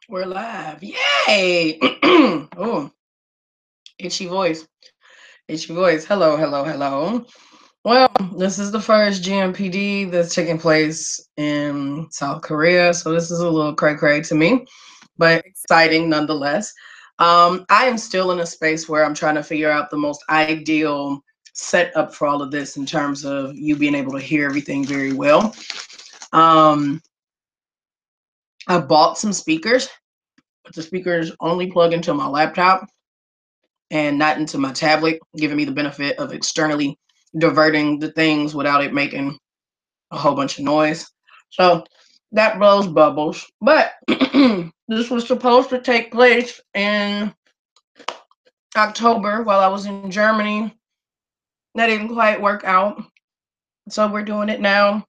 We're live. Yay! Oh, itchy voice. Itchy voice. Hello, hello, hello. Well, this is the first GMPD that's taking place in South Korea, so this is a little cray-cray to me, but exciting nonetheless. I am still in a space where I'm trying to figure out the most ideal setup for all of this in terms of you being able to hear everything very well. Um, I bought some speakers, but the speakers only plug into my laptop and not into my tablet, giving me the benefit of externally diverting the things without it making a whole bunch of noise. So that blows bubbles. But this was supposed to take place in October while I was in Germany. That didn't quite work out. So we're doing it now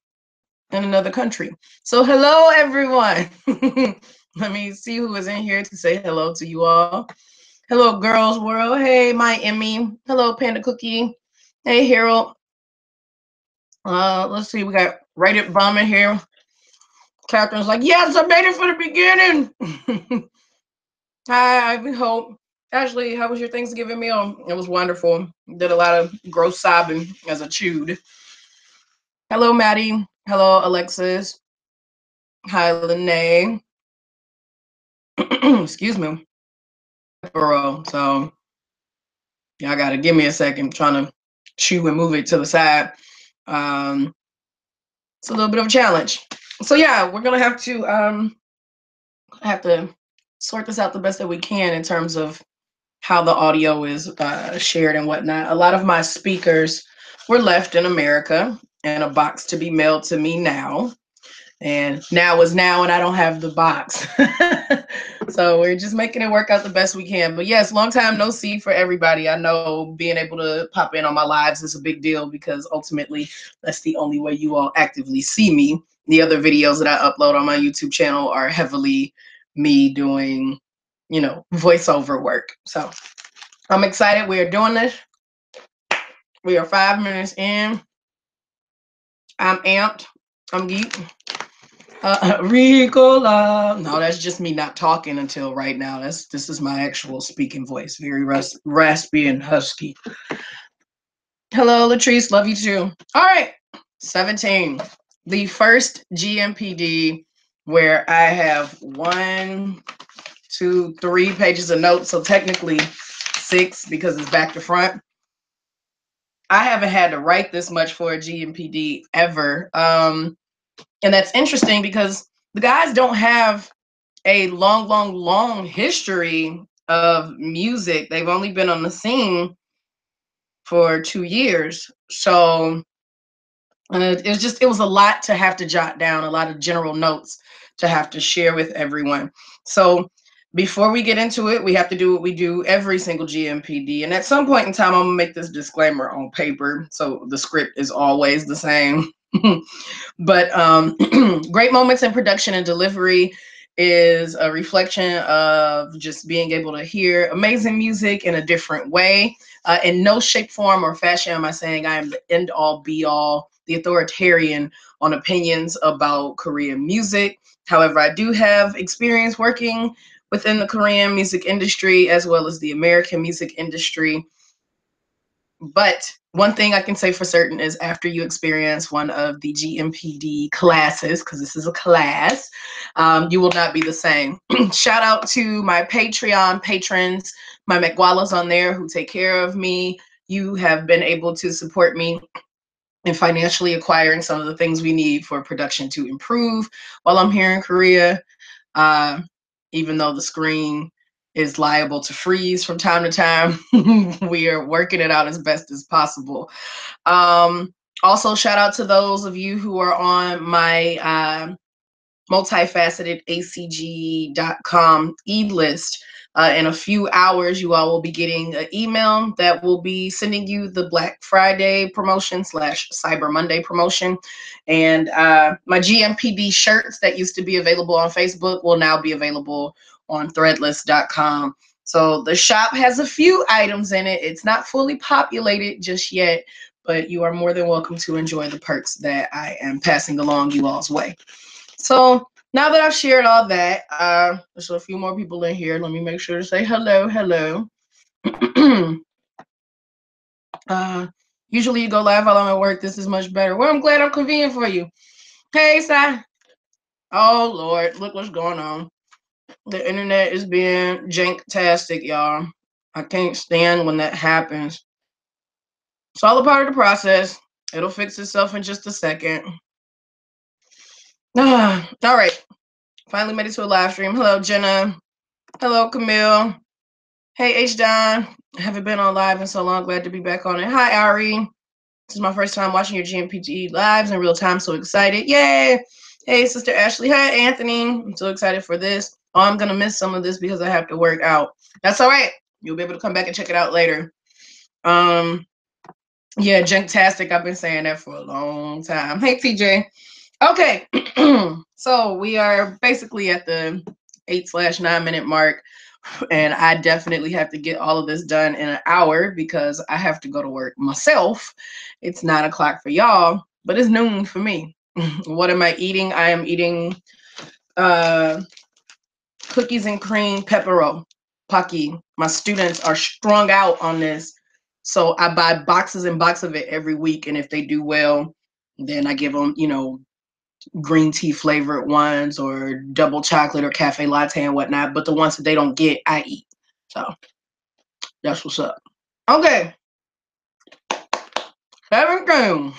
in another country. So hello, everyone. Let me see who is in here to say hello to you all. Hello, Girls World. Hey, my Emmy. Hello, Panda Cookie. Hey, Harold. Let's see. We got Rated Bum in here. Catherine's like, yes, I made it for the beginning. Hi, I hope. Ashley, how was your Thanksgiving meal? It was wonderful. Did a lot of gross sobbing as I chewed. Hello, Maddie. Hello, Alexis. Hi, Lene. Excuse me. Bro, so y'all gotta give me a second. I'm trying to chew and move it to the side. Um, it's a little bit of a challenge. So yeah, we're gonna have to sort this out the best that we can in terms of how the audio is shared and whatnot. A lot of my speakers were left in America and a box to be mailed to me now. And now is now, and I don't have the box. So we're just making it work out the best we can. But yes, long time no see for everybody. I know being able to pop in on my lives is a big deal because ultimately that's the only way you all actively see me. The other videos that I upload on my YouTube channel are heavily me doing, voiceover work. So I'm excited. We are doing this. We are 5 minutes in. I'm amped. I'm geeked. Ricola. No, that's just me not talking until right now. This is my actual speaking voice. Very raspy and husky. Hello, Latrice. Love you too. All right. 17. The first GMPD where I have 1, 2, 3 pages of notes. So technically 6 because it's back to front. I haven't had to write this much for a GMPD ever. And that's interesting because the guys don't have a long history of music. They've only been on the scene for 2 years. So it was a lot to have to jot down, a lot of general notes to have to share with everyone. So before we get into it, we have to do what we do every single GMPD. And at some point in time, I'm gonna make this disclaimer on paper. So the script is always the same. But great moments in production and delivery is a reflection of just being able to hear amazing music in a different way. In no shape, form, or fashion am I saying I am the end all be all, the authoritarian on opinions about Korean music. However, I do have experience working within the Korean music industry as well as the American music industry. But one thing I can say for certain is after you experience one of the GMPD classes, because this is a class, you will not be the same. Shout out to my Patreon patrons, my McGualas on there who take care of me. You have been able to support me in financially acquiring some of the things we need for production to improve while I'm here in Korea. Uh, Even though the screen is liable to freeze from time to time, we are working it out as best as possible. Also, shout out to those of you who are on my multifacetedacg.com e-list. In a few hours, you all will be getting an email that will be sending you the Black Friday promotion / Cyber Monday promotion. And my GMPD shirts that used to be available on Facebook will now be available on threadless.com. So the shop has a few items in it. It's not fully populated just yet, but you are more than welcome to enjoy the perks that I am passing along you all's way. So Now that I've shared all that, there's a few more people in here. Let me make sure to say hello, hello. uh, Usually you go live while I'm at work. This is much better. Well, I'm glad I'm convenient for you. Hey, Si. Oh, Lord. Look what's going on. The internet is being janktastic, y'all. I can't stand when that happens. It's all a part of the process. It'll fix itself in just a second. All right. Finally made it to a live stream. Hello, Jenna. Hello, Camille. Hey, H. Don. I haven't been on live in so long. Glad to be back on it. Hi, Ari. This is my first time watching your GMPTE lives in real time. So excited. Yay. Hey, Sister Ashley. Hi, Anthony. I'm so excited for this. Oh, I'm going to miss some of this because I have to work out. That's all right. You'll be able to come back and check it out later. Yeah, Junktastic. I've been saying that for a long time. Hey, TJ. Okay. So we are basically at the 8/9 minute mark, and I definitely have to get all of this done in an hour because I have to go to work myself. It's 9 o'clock for y'all, but it's noon for me. What am I eating? I am eating cookies and cream pepero Pocky. My students are strung out on this, so I buy boxes and boxes of it every week, and if they do well, then I give them, green tea flavored ones or double chocolate or cafe latte and whatnot. But the ones that they don't get, I eat. So that's what's up. Okay. Seven goon.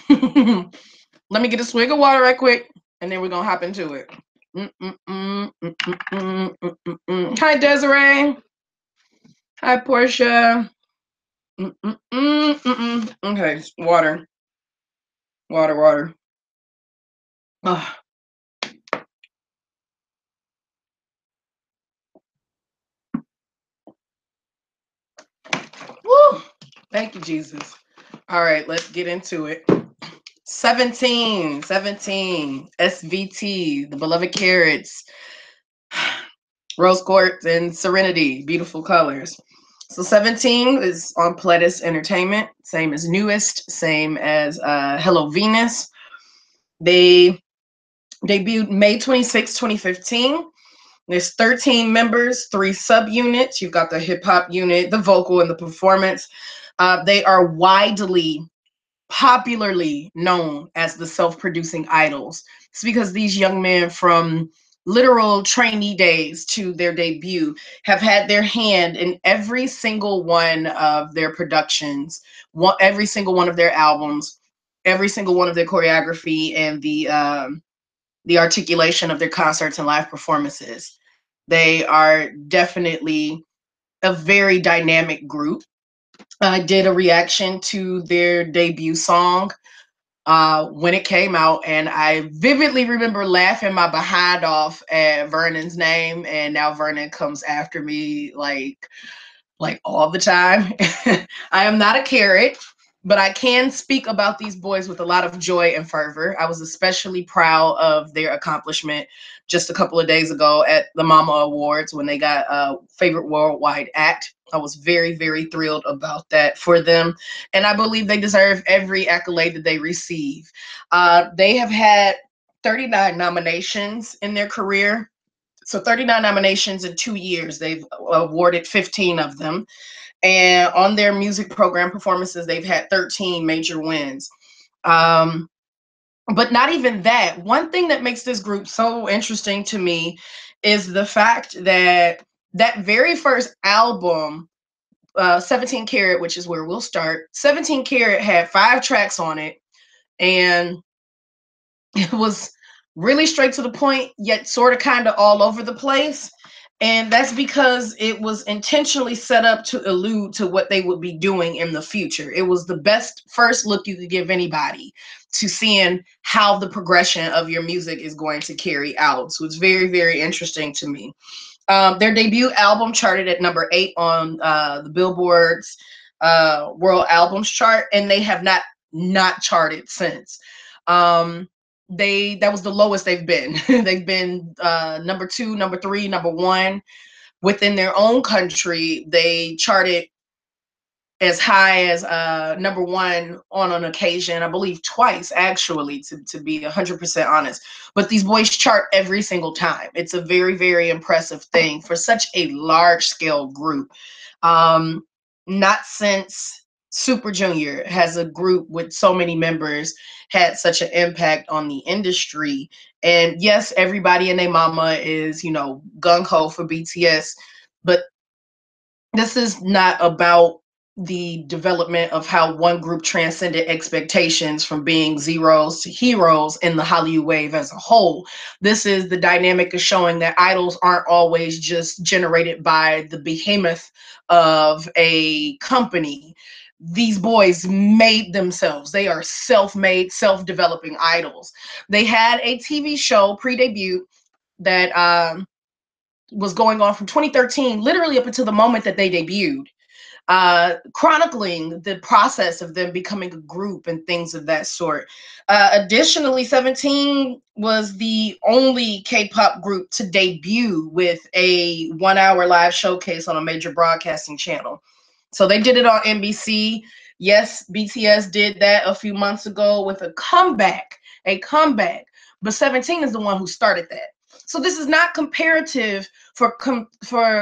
Let me get a swig of water right quick, and then we're gonna hop into it. Hi, Desiree. Hi, Portia. Okay, water. Water. Ugh. Woo. Thank you, Jesus. All right, let's get into it. 17, SVT, the beloved carrots, rose quartz, and serenity, beautiful colors. So 17 is on Pledis Entertainment, same as Newest, same as Hello Venus. They debuted May 26, 2015. There's 13 members, 3 subunits. You've got the hip hop unit, the vocal, and the performance. They are widely, popularly known as the self-producing idols. It's because these young men, from literal trainee days to their debut, have had their hand in every single one of their productions, every single one of their albums, every single one of their choreography, and the articulation of their concerts and live performances. They are definitely a very dynamic group. I did a reaction to their debut song when it came out, and I vividly remember laughing my behind off at Vernon's name, and now Vernon comes after me like all the time. I am not a carrot, but I can speak about these boys with a lot of joy and fervor. I was especially proud of their accomplishment just a couple of days ago at the Mama Awards when they got Favorite Worldwide Act. I was very, very thrilled about that for them. And I believe they deserve every accolade that they receive. They have had 39 nominations in their career. So 39 nominations in 2 years. They've awarded 15 of them. And on their music program performances, they've had 13 major wins. But not even that. One thing that makes this group so interesting to me is the fact that that very first album, 17 Karat, which is where we'll start, 17 Karat had 5 tracks on it. And it was really straight to the point, yet sort of kind of all over the place. And that's because it was intentionally set up to allude to what they would be doing in the future. It was the best first look you could give anybody to seeing how the progression of your music is going to carry out. So it's very, very interesting to me. Their debut album charted at number 8 on the Billboard's World Albums chart, and they have not charted since. That was the lowest they've been. They've been number 2, number 3, number 1 within their own country. They charted as high as #1 on an occasion, I believe twice actually, to be 100% honest. But these boys chart every single time. It's a very, very impressive thing for such a large scale group. Not since Super Junior has a group with so many members had such an impact on the industry. And yes, everybody and their mama is, you know, gung ho for BTS, but this is not about the development of how one group transcended expectations from being zeros to heroes in the Hallyu wave as a whole. This is the dynamic of showing that idols aren't always just generated by the behemoth of a company. These boys made themselves. They are self-made, self-developing idols. They had a TV show pre-debut that was going on from 2013, literally up until the moment that they debuted, chronicling the process of them becoming a group and things of that sort. Additionally, 17 was the only K-pop group to debut with a 1 hour live showcase on a major broadcasting channel. So they did it on NBC. Yes, BTS did that a few months ago with a comeback, But 17 is the one who started that. So this is not comparative for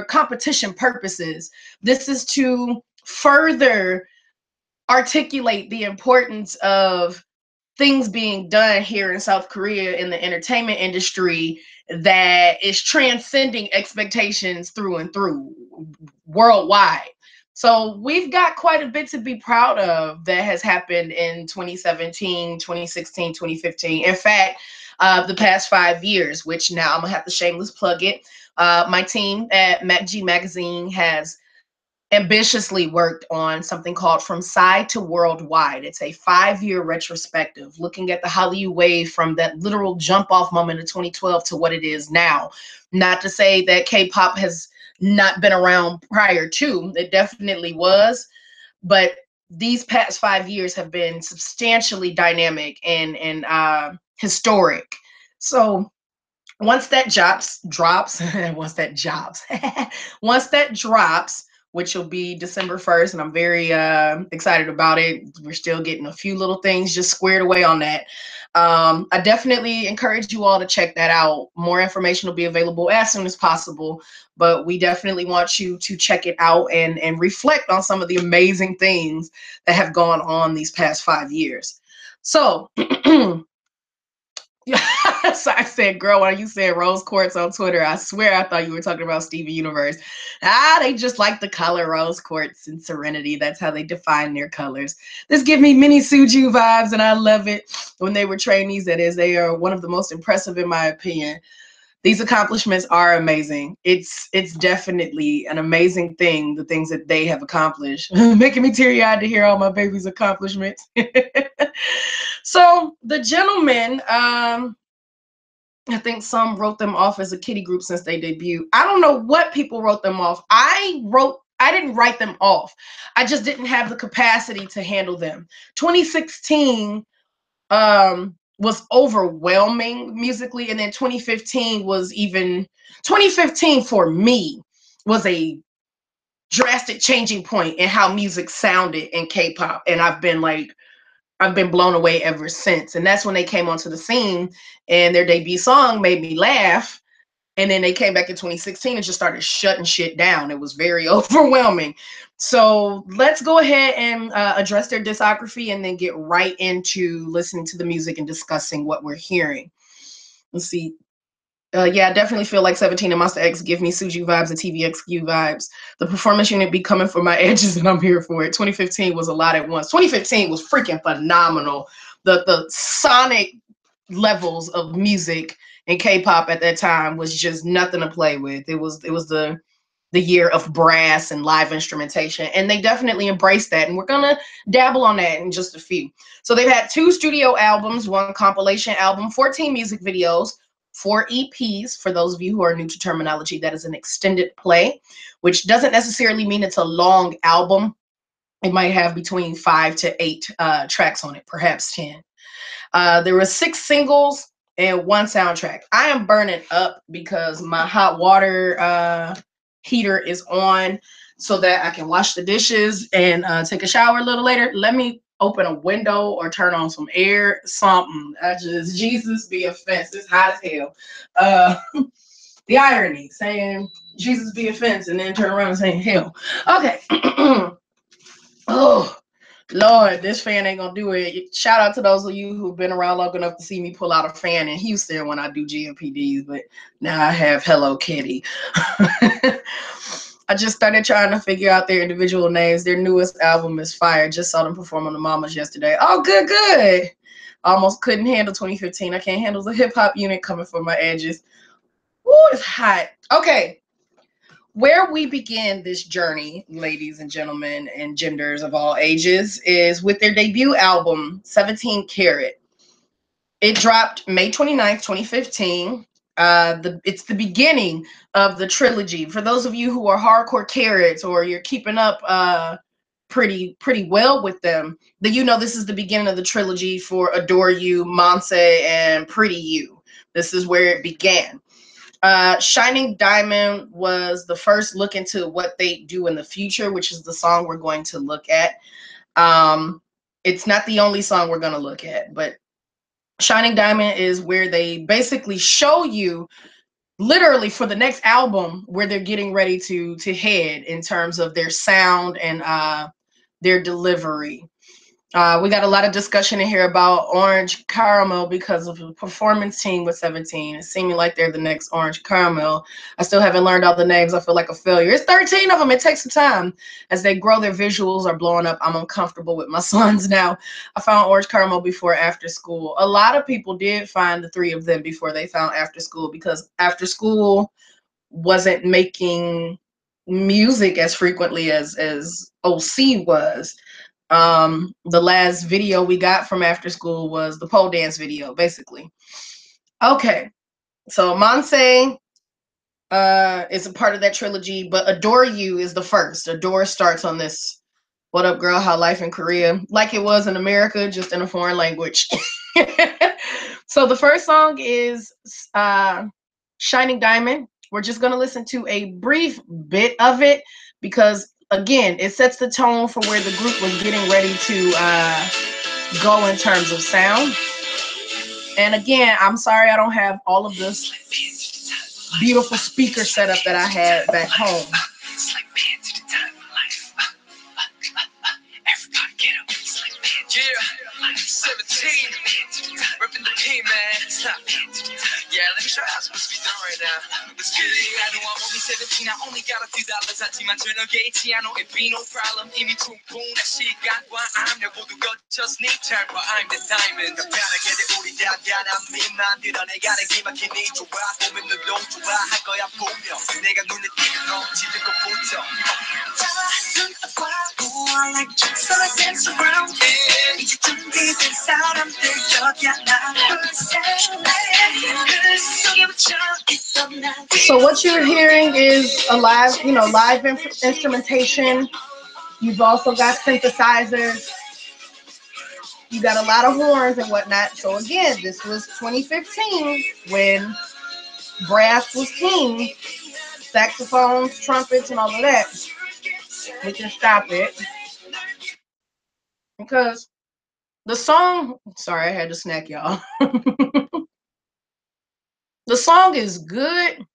competition purposes. This is to further articulate the importance of things being done here in South Korea in the entertainment industry that is transcending expectations through and through worldwide. So we've got quite a bit to be proud of that has happened in 2017, 2016, 2015. In fact, the past 5 years, which now I'm gonna have to shameless plug it. My team at MacG Magazine has ambitiously worked on something called From Side to Worldwide. It's a 5-year retrospective looking at the Hallyu wave from that literal jump off moment of 2012 to what it is now. Not to say that K-pop has not been around prior to, it definitely was, but these past 5 years have been substantially dynamic and historic. So once that drops, once that drops, which will be December 1st, and I'm very excited about it. We're still getting a few little things just squared away on that. I definitely encourage you all to check that out. More information will be available as soon as possible, but we definitely want you to check it out and reflect on some of the amazing things that have gone on these past 5 years. So so I said, girl, when you said rose quartz on Twitter, I swear I thought you were talking about Steven Universe. They just like the color rose quartz and serenity. That's how they define their colors. This gives me mini Suju vibes, and I love it. When they were trainees, that is, they are one of the most impressive in my opinion. These accomplishments are amazing. It's definitely an amazing thing, the things that they have accomplished. Making me teary-eyed to hear all my baby's accomplishments. So the gentleman, I think some wrote them off as a kiddie group since they debuted. I don't know what people wrote them off. I didn't write them off. I just didn't have the capacity to handle them. 2016 was overwhelming musically, and then 2015 for me was a drastic changing point in how music sounded in K-pop, and I've been blown away ever since. And that's when they came onto the scene, and their debut song made me laugh. And then they came back in 2016 and just started shutting shit down. It was very overwhelming. So let's go ahead and address their discography and then get right into listening to the music and discussing what we're hearing. Let's see. Yeah, I definitely feel like 17 and Monster X give me Suju vibes and TVXQ vibes. The performance unit be coming for my edges, and I'm here for it. 2015 was a lot at once. 2015 was freaking phenomenal. The sonic levels of music in K-pop at that time was just nothing to play with. It was the year of brass and live instrumentation, and they definitely embraced that, and we're gonna dabble on that in just a few. So they've had 2 studio albums, 1 compilation album, 14 music videos, 4 EPs. For those of you who are new to terminology, that is an extended play, which doesn't necessarily mean it's a long album. It might have between 5 to 8 tracks on it, perhaps 10. There were 6 singles and 1 soundtrack. I am burning up because my hot water heater is on. so that I can wash the dishes and take a shower a little later. Let me open a window or turn on some air, something. I just, Jesus be offense. It's hot as hell. Uh, the irony, saying Jesus be offense and then turn around and saying hell. Okay. Oh, Lord, this fan ain't gonna do it. Shout out to those of you who've been around long enough to see me pull out a fan in Houston when I do GMPDs, but now I have Hello Kitty. I just started trying to figure out their individual names. Their newest album is fire. Just saw them perform on the Mamas yesterday. Oh, good, good. Almost couldn't handle 2015. I can't handle the hip hop unit coming from my edges. Ooh, it's hot. Okay. Where we begin this journey, ladies and gentlemen, and genders of all ages, is with their debut album, 17 Karat. It dropped May 29th, 2015. It's the beginning of the trilogy. For those of you who are hardcore Carrots or you're keeping up pretty well with them, then you know this is the beginning of the trilogy for Adore You, Monse, and Pretty You. This is where it began. Shining Diamond was the first look into what they do in the future, which is the song we're going to look at. It's not the only song we're going to look at, but Shining Diamond is where they basically show you literally for the next album where they're getting ready to head in terms of their sound and their delivery. We got a lot of discussion in here about Orange Caramel because of the performance team with 17. It's seeming like they're the next Orange Caramel. I still haven't learned all the names. I feel like a failure. It's 13 of them. It takes some time. As they grow, their visuals are blowing up. I'm uncomfortable with my sons now. I found Orange Caramel before After School. A lot of people did find the three of them before they found After School because After School wasn't making music as frequently as OC was. The last video we got from After School was the pole dance video, basically. Okay, so Monse is a part of that trilogy, but Adore You is the first. Adore starts on this What Up Girl, How Life in Korea, like it was in America, just in a foreign language. So the first song is Shining Diamond. We're just going to listen to a brief bit of it because, again, it sets the tone for where the group was getting ready to go in terms of sound. And again, I'm sorry I don't have all of this beautiful speaker setup that I had back home. Yeah, 17, ripping the P, man. Yeah, let me show you how it's supposed to be done right now. Let's get it. I know I'm only 17, I only got a few dollars. 하지만 저녁에 있지 않아, it be no problem. 이미 충분한 시간과 I'm 내 모두 거쳤으니 잘 봐, I'm the diamond. 편하게 돼 우리 단단한 미만 드러내가 내 기막히니 좋아. 보면 너도 좋아할 거야 분명. 내가 눈에 띄는 너 짖을 것부터. I like tricks that I dance around it. 이제 준비된 사람들 여기야 나. So what you're hearing is a live, live instrumentation. You've also got synthesizers. You got a lot of horns and whatnot. So again, this was 2015 when brass was king, saxophones, trumpets, and all of that. We can stop it because the song. Sorry, I had to snack, y'all. The song is good,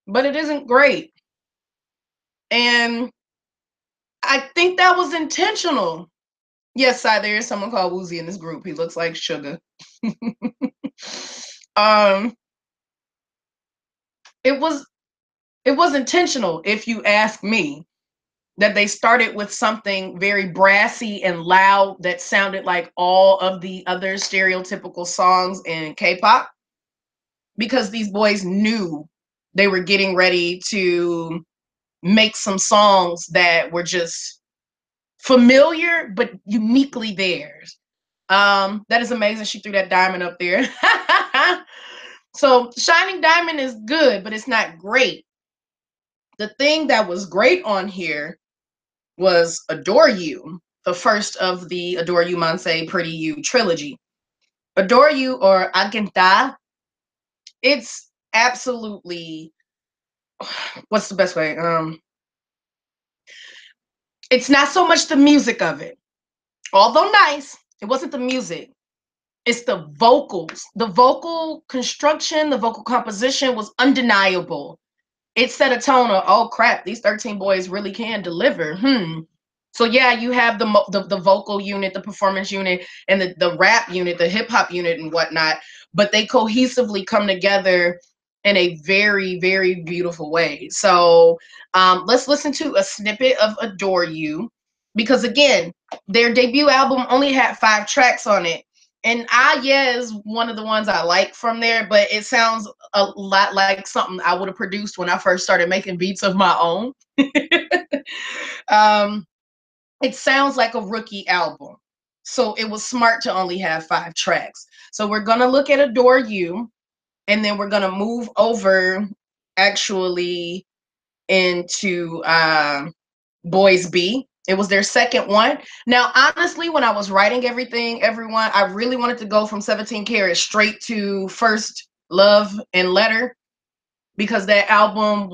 but it isn't great. And I think that was intentional. Yes, there is someone called Woozy in this group. He looks like Sugar. It was intentional, if you ask me, that they started with something very brassy and loud that sounded like all of the other stereotypical songs in K-pop, because these boys knew they were getting ready to make some songs that were just familiar but uniquely theirs. That is amazing. She threw that diamond up there. So Shining Diamond is good, but it's not great. The thing that was great on here was Adore You, the first of the Adore You, Monse, Pretty You trilogy. Adore You, or Agenta, it's absolutely, what's the best way? It's not so much the music of it. Although nice, it wasn't the music. It's the vocals. The vocal construction, the vocal composition was undeniable. It set a tone of, oh crap, these 13 boys really can deliver. So yeah, you have the vocal unit, the performance unit, and the rap unit, the hip hop unit, and whatnot. But they cohesively come together in a very, very beautiful way. So let's listen to a snippet of "Adore You," because again, their debut album only had 5 tracks on it. And Ah Yeah is one of the ones I like from there, but it sounds a lot like something I would have produced when I first started making beats of my own. um, it sounds like a rookie album. So it was smart to only have 5 tracks. So we're going to look at Adore You, and then we're going to move over actually into Boys B. It was their second one. Now, honestly, when I was writing everything, everyone, I really wanted to go from 17 Karat straight to First Love and Letter, because that album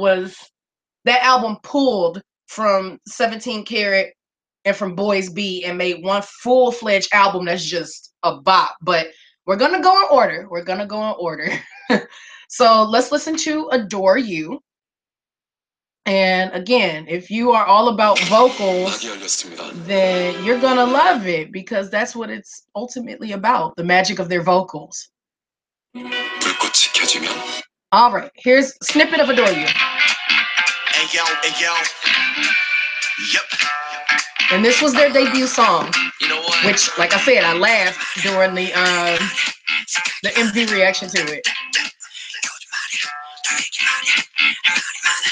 pulled from 17 Karat and from Boys B and made one full-fledged album that's just a bop. But we're gonna go in order. We're gonna go in order. So let's listen to Adore You. And again, if you are all about vocals, then you're gonna love it, because that's what it's ultimately about, the magic of their vocals. All right, here's a snippet of Adore You. Hey, yo, hey, yo. Yep. And this was their debut song, you know what? Which, like I said, I laughed during the MV reaction to it.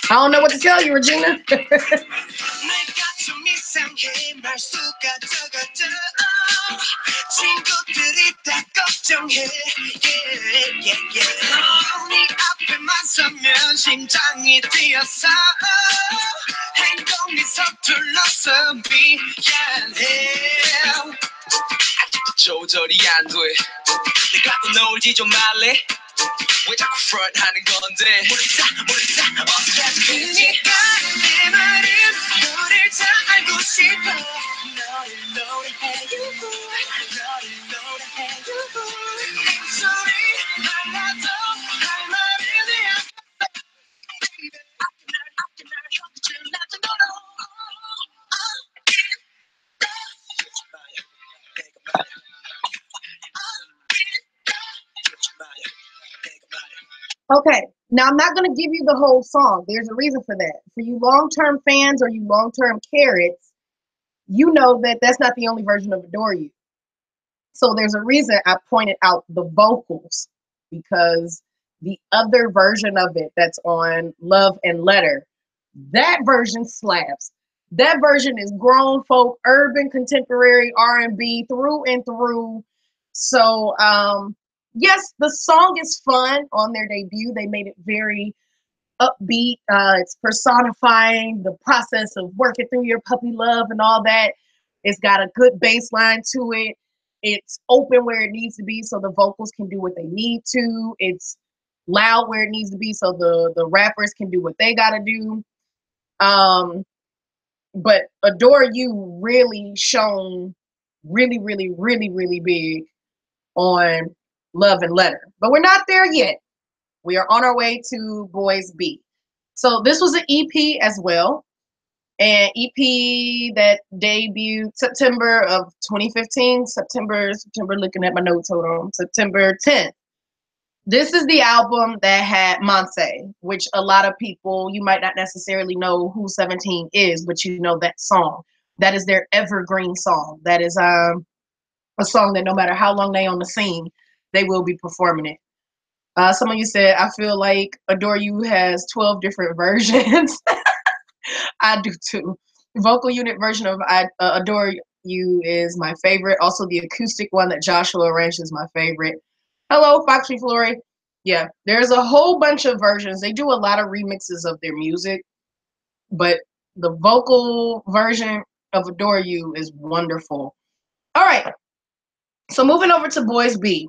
I don't know what to tell you, Regina. 조절이 안 돼. 내가 또 놀지 좀 말래. 왜 자꾸 프런트하는 건데? 모르겠어 어디까지 그니까 내 말은 너를 잘 알고 싶어. 너를 노래해요. 너를 노래해요. 입술이 말라도 할 말이 내 앞에. 날 현질 나도 너로. Okay, now I'm not going to give you the whole song. There's a reason for that. For you long-term fans or you long-term carrots, you know that that's not the only version of Adore You. So there's a reason I pointed out the vocals, because the other version of it that's on Love and Letter, that version slaps. That version is grown folk, urban, contemporary R&B through and through. So yes, the song is fun on their debut. They made it very upbeat. It's personifying the process of working through your puppy love and all that. It's got a good bass line to it. It's open where it needs to be so the vocals can do what they need to. It's loud where it needs to be so the rappers can do what they got to do. But Adore You really shone really, really, really, really big on Love and Letter. But we're not there yet. We are on our way to Boys B. So this was an EP as well. An EP that debuted September of 2015. September, looking at my notes, hold on. September 10th. This is the album that had Monse, which a lot of people, you might not necessarily know who 17 is, but you know that song. That is their evergreen song. That is a song that no matter how long they on the scene, they will be performing it. Some of you said, I feel like Adore You has 12 different versions. I do too. Vocal unit version of Adore You is my favorite. Also, the acoustic one that Joshua arranged is my favorite. Hello, Foxy Flory. Yeah, there's a whole bunch of versions. They do a lot of remixes of their music, but the vocal version of Adore You is wonderful. All right, so moving over to Boys B.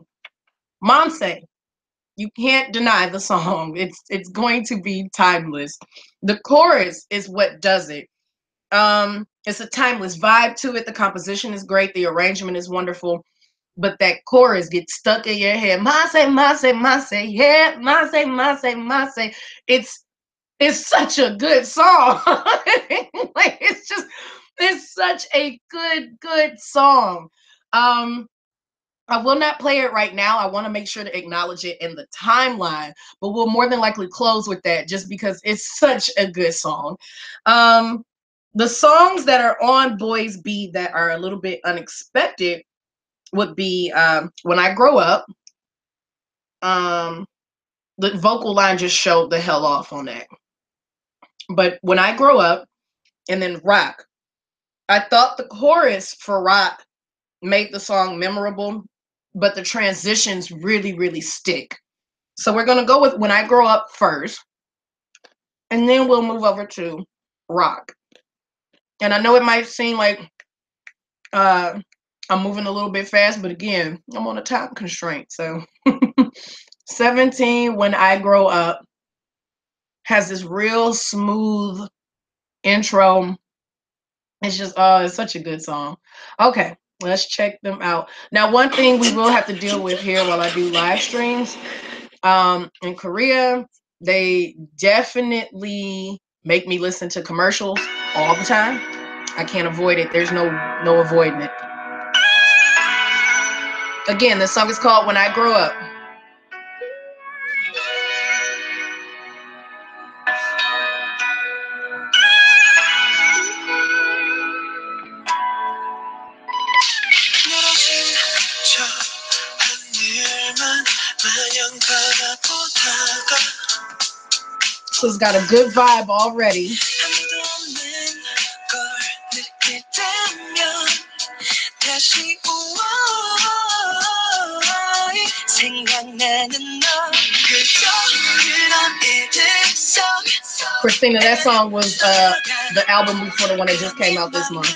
Monse, you can't deny the song. It's going to be timeless. The chorus is what does it. It's a timeless vibe to it. The composition is great. The arrangement is wonderful. But that chorus gets stuck in your head. Mase, mase, mase, yeah, mase, mase, mase. It's such a good song. Like it's such a good song. I will not play it right now. I want to make sure to acknowledge it in the timeline, but we'll more than likely close with that just because it's such a good song. The songs that are on Boys B that are a little bit unexpected would be When I Grow Up. Um, the vocal line just showed the hell off on that. But When I Grow Up and then Rock. I thought the chorus for Rock made the song memorable, but the transitions really stick. So we're gonna go with When I Grow Up first, and then we'll move over to Rock. And I know it might seem like uh, I'm moving a little bit fast, but again, I'm on a time constraint. So 17, When I Grow Up, has this real smooth intro. It's just, oh, it's such a good song. Okay, let's check them out. Now, one thing we will have to deal with here while I do live streams, in Korea, they definitely make me listen to commercials all the time. I can't avoid it. There's no avoiding it. Again, this song is called When I Grow Up. So it's got a good vibe already. Christina, that song was the album before the one that just came out this month.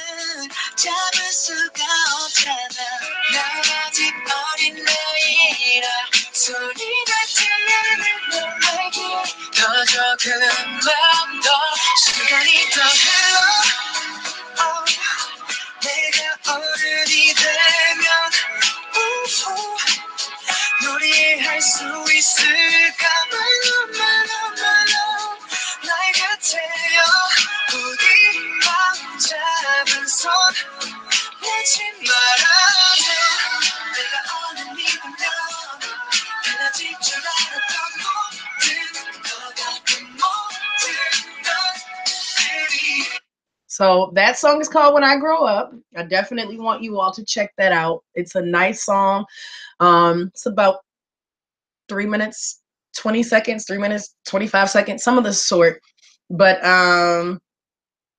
So that song is called When I Grow Up. I definitely want you all to check that out. It's a nice song. It's about 3 minutes, 20 seconds, 3 minutes, 25 seconds, some of the sort. But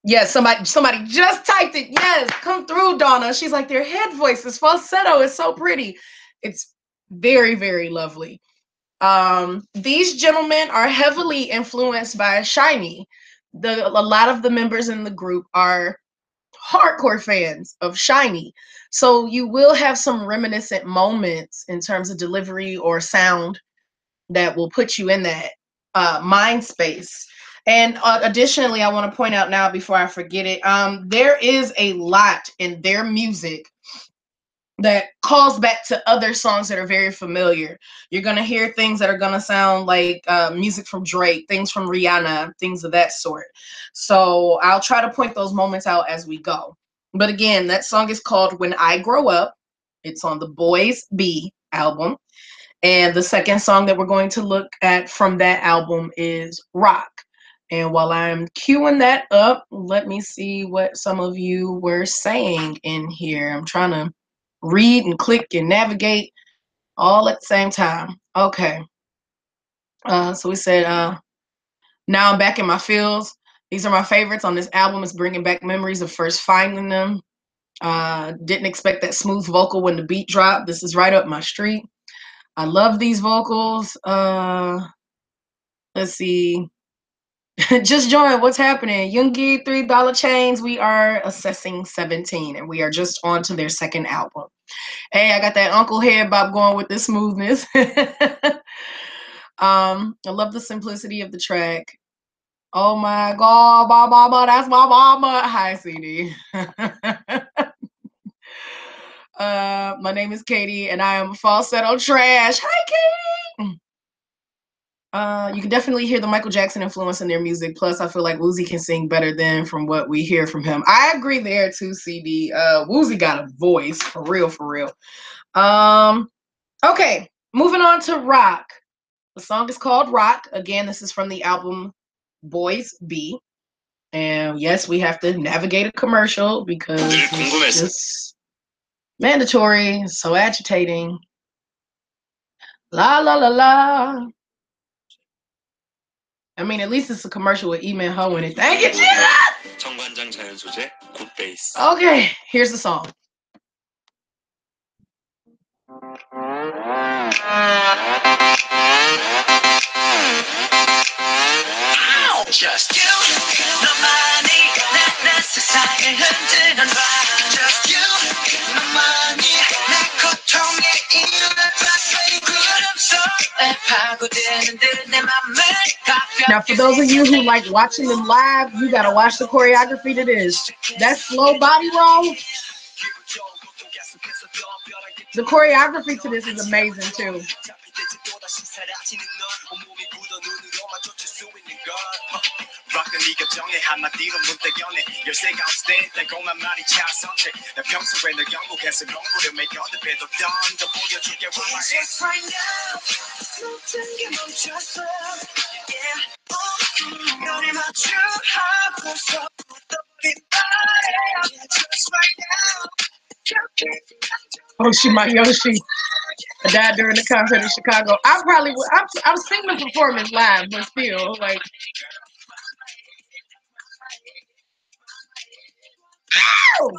yeah, somebody just typed it. Yes, come through, Donna. She's like, their head voice is falsetto. It's so pretty. It's very lovely. These gentlemen are heavily influenced by SHINee. A lot of the members in the group are hardcore fans of SHINee. So you will have some reminiscent moments in terms of delivery or sound that will put you in that mind space. And additionally, I want to point out now before I forget it, there is a lot in their music that calls back to other songs that are very familiar. You're going to hear things that are going to sound like music from Drake, things from Rihanna, things of that sort. So I'll try to point those moments out as we go. But again, that song is called When I Grow Up. It's on the Boys B album. And the second song that we're going to look at from that album is Rock. And while I'm queuing that up, let me see what some of you were saying in here. I'm trying to read and click and navigate all at the same time. Okay. So we said, now I'm back in my feels. These are my favorites on this album. It's bringing back memories of first finding them. Didn't expect that smooth vocal when the beat dropped. This is right up my street. I love these vocals. Let's see. Just join. What's happening? Yoongi, $3 chains. We are assessing 17, and we are just on to their second album. Hey, I got that Uncle Head Bob going with this smoothness. I love the simplicity of the track. Oh my God, my mama, that's my mama. Hi, CD. My name is Katie, and I am falsetto trash. Hi, Katie. You can definitely hear the Michael Jackson influence in their music. Plus, I feel like Woozy can sing better than from what we hear from him. I agree there too, CD. Woozy got a voice for real, for real. Okay, moving on to rock. The song is called Rock. Again, this is from the album Boys B. And yes, we have to navigate a commercial because it's just mandatory, so agitating. La la la la. I mean, at least it's a commercial with Eman Ho in it. Thank you, Jesus! Okay, here's the song. Just you, 너만이 내 세상을 흔드는 바. Just you, 너만이 내 고통의 이유를 봤으니 구름 속에 파고드는 듯 내 맘을 가볍게. Now, for those of you who like watching them live, you gotta watch the choreography to this. That slow body roll. The choreography to this is amazing too. Oh, Shima Yoshi. I died during the concert in Chicago. I probably would. I've seen the performance live, but still, like. Ow!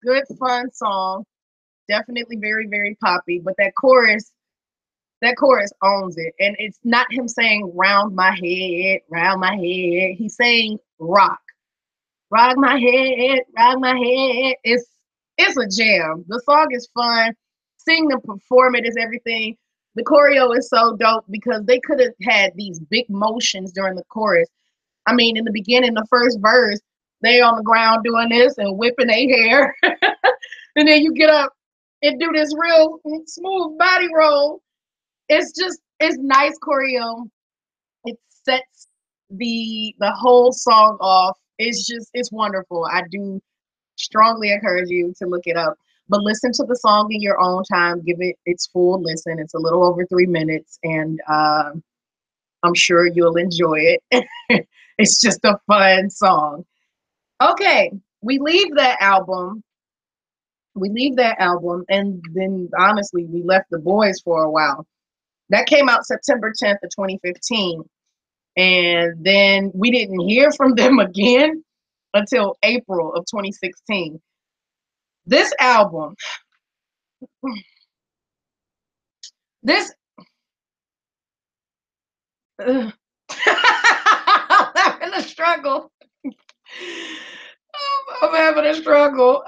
Good fun song. Definitely very, very poppy. But that chorus owns it. And it's not him saying round my head, round my head. He's saying rock. Rock my head, rock my head. It's a jam. The song is fun. Seeing them perform it is everything. The choreo is so dope because they could have had these big motions during the chorus. I mean, in the beginning, the first verse, they on the ground doing this and whipping their hair. And then you get up and do this real smooth body roll. It's nice choreo. It sets the whole song off. It's wonderful. I do strongly encourage you to look it up. But listen to the song in your own time. Give it its full listen. It's a little over 3 minutes, and I'm sure you'll enjoy it. It's just a fun song. Okay, we leave that album. And then honestly, we left the boys for a while. That came out September 10th of 2015. And then we didn't hear from them again until April of 2016. This album, this, I'm having a struggle. I'm having a struggle.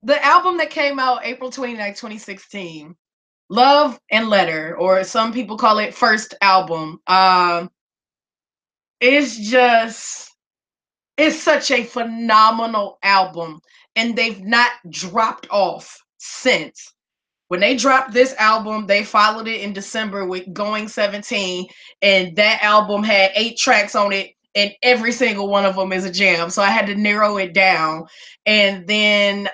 The album that came out April 29th, 2016, Love and Letter, or some people call it First Album. It's such a phenomenal album, and they've not dropped off since. When they dropped this album, they followed it in December with Going 17, and that album had 8 tracks on it, and every single one of them is a jam. So I had to narrow it down. And then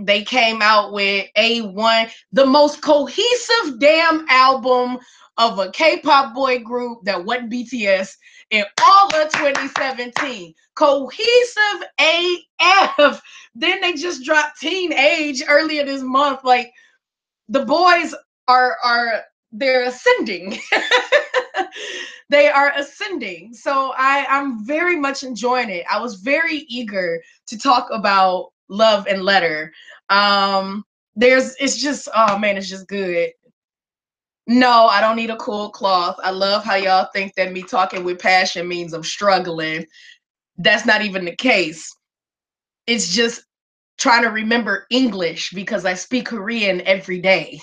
they came out with A1, the most cohesive damn album of a K-pop boy group that wasn't BTS in all of 2017. Cohesive AF. Then they just dropped Teenage earlier this month. Like, the boys they're ascending. They are ascending. So I'm very much enjoying it. I was very eager to talk about Love and Letter. It's just, oh man, it's just good. No, I don't need a cool cloth. I love how y'all think that me talking with passion means I'm struggling. That's not even the case. It's just trying to remember English because I speak Korean every day.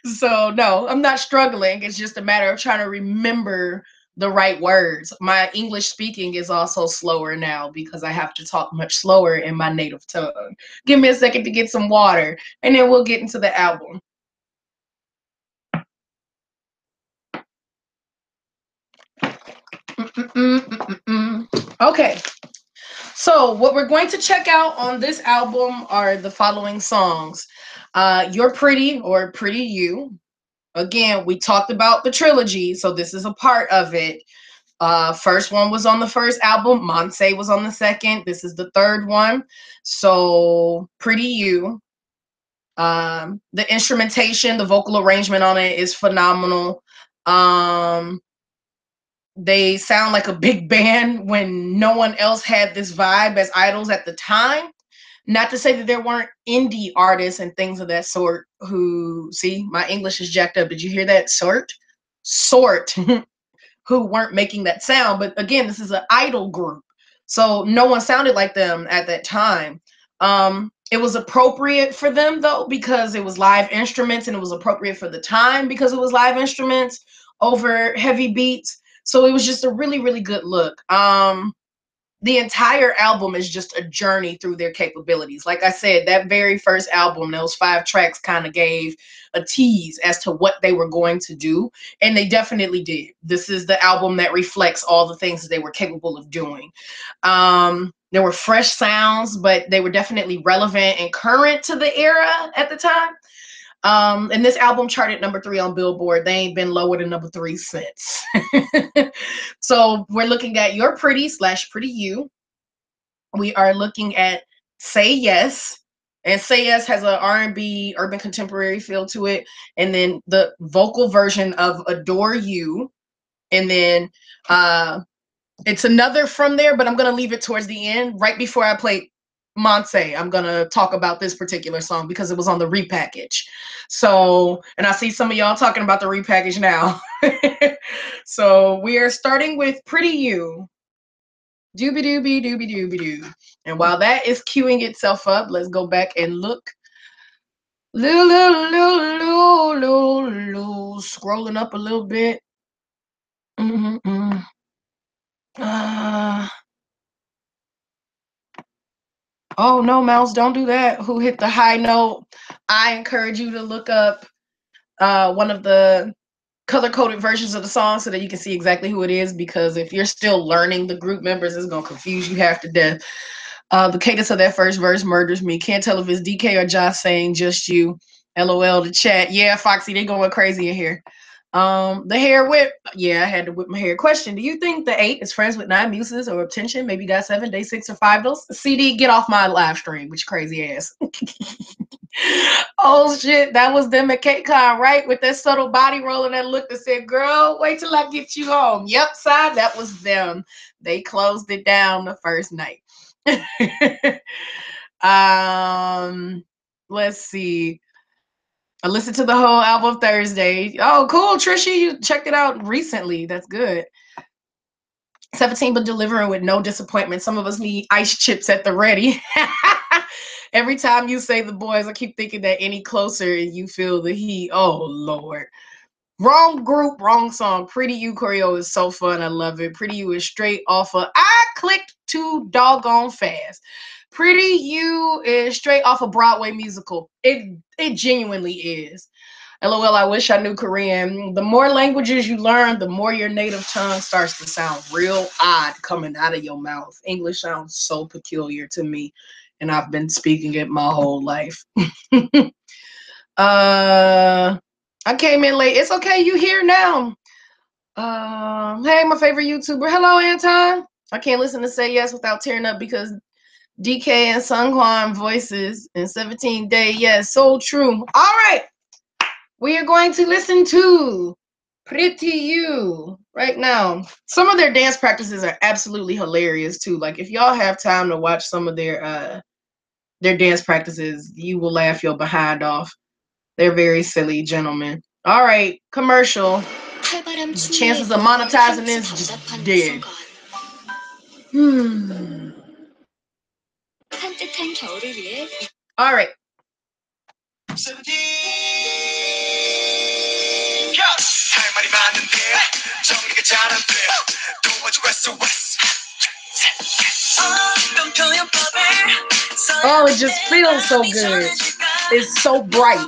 So no, I'm not struggling. It's just a matter of trying to remember the right words. My English speaking is also slower now because I have to talk much slower in my native tongue. Give me a second to get some water and then we'll get into the album. Okay, so what we're going to check out on this album are the following songs. You're Pretty or Pretty You. Again, we talked about the trilogy, so this is a part of it. First one was on the first album. Monse was on the second. This is the third one. So Pretty You. The instrumentation, the vocal arrangement on it is phenomenal. They sound like a big band when no one else had this vibe as idols at the time. Not to say that there weren't indie artists and things of that sort who, see, my English is jacked up. Did you hear that? Sort. Who weren't making that sound. But again, this is an idol group. So no one sounded like them at that time. It was appropriate for them though, because it was live instruments, and it was appropriate for the time because it was live instruments over heavy beats. So it was just a really, really good look. The entire album is just a journey through their capabilities. Like I said, that very first album, those 5 tracks kind of gave a tease as to what they were going to do, and they definitely did. This is the album that reflects all the things that they were capable of doing. There were fresh sounds, but they were definitely relevant and current to the era at the time. And this album charted #3 on Billboard. They ain't been lower than #3 since. So we're looking at You're Pretty / Pretty You. We are looking at Say Yes. And Say Yes has an R&B urban contemporary feel to it. And then the vocal version of Adore You. And then it's another from there, but I'm going to leave it towards the end. Right before I play Monse, I'm going to talk about this particular song because it was on the repackage. So, and I see some of y'all talking about the repackage now. So we are starting with Pretty You. Doobie doobie doobie doobie doo. And while that is queuing itself up, let's go back and look. Scrolling up a little bit. Oh no, Mouse, don't do that. Who hit the high note? I encourage you to look up one of the color-coded versions of the song so that you can see exactly who it is, because if you're still learning the group members, it's gonna confuse you half to death. The cadence of that first verse murders me. Can't tell if it's DK or Josh saying just you. LOL the chat. Yeah, Foxy, they going crazy in here. The hair whip. Yeah, I had to whip my hair. Question: do you think the 8 is friends with 9 muses or obtention? Maybe got 7, day 6 or 5 those? CD, get off my live stream with your crazy ass. Oh shit, that was them at KCON, right? With that subtle body roll and that look that said, girl, wait till I get you home. Yep, side, that was them. They closed it down the first night. Let's see. I listened to the whole album Thursday. Oh, cool, Trisha. You checked it out recently. That's good. 17, but delivering with no disappointment. Some of us need ice chips at the ready. Every time you say the boys, I keep thinking that any closer and you feel the heat. Oh, Lord. Wrong group, wrong song. Pretty You choreo is so fun. I love it. Pretty You is straight off of I clicked too doggone fast. Pretty You is straight off a Broadway musical. It genuinely is. LOL, I wish I knew Korean. The more languages you learn, the more your native tongue starts to sound real odd coming out of your mouth. English sounds so peculiar to me, and I've been speaking it my whole life. I came in late. It's okay, you here now. Hey, my favorite YouTuber. Hello, Anton. I can't listen to Say Yes without tearing up because DK and Sungkwan voices in 17 Day. Yes, so true. All right. We are going to listen to Pretty You right now. Some of their dance practices are absolutely hilarious too. Like if y'all have time to watch some of their dance practices, you will laugh your behind off. They're very silly gentlemen. All right, commercial. The chances of monetizing this just dead. All right. Oh, it just feels so good. It's so bright.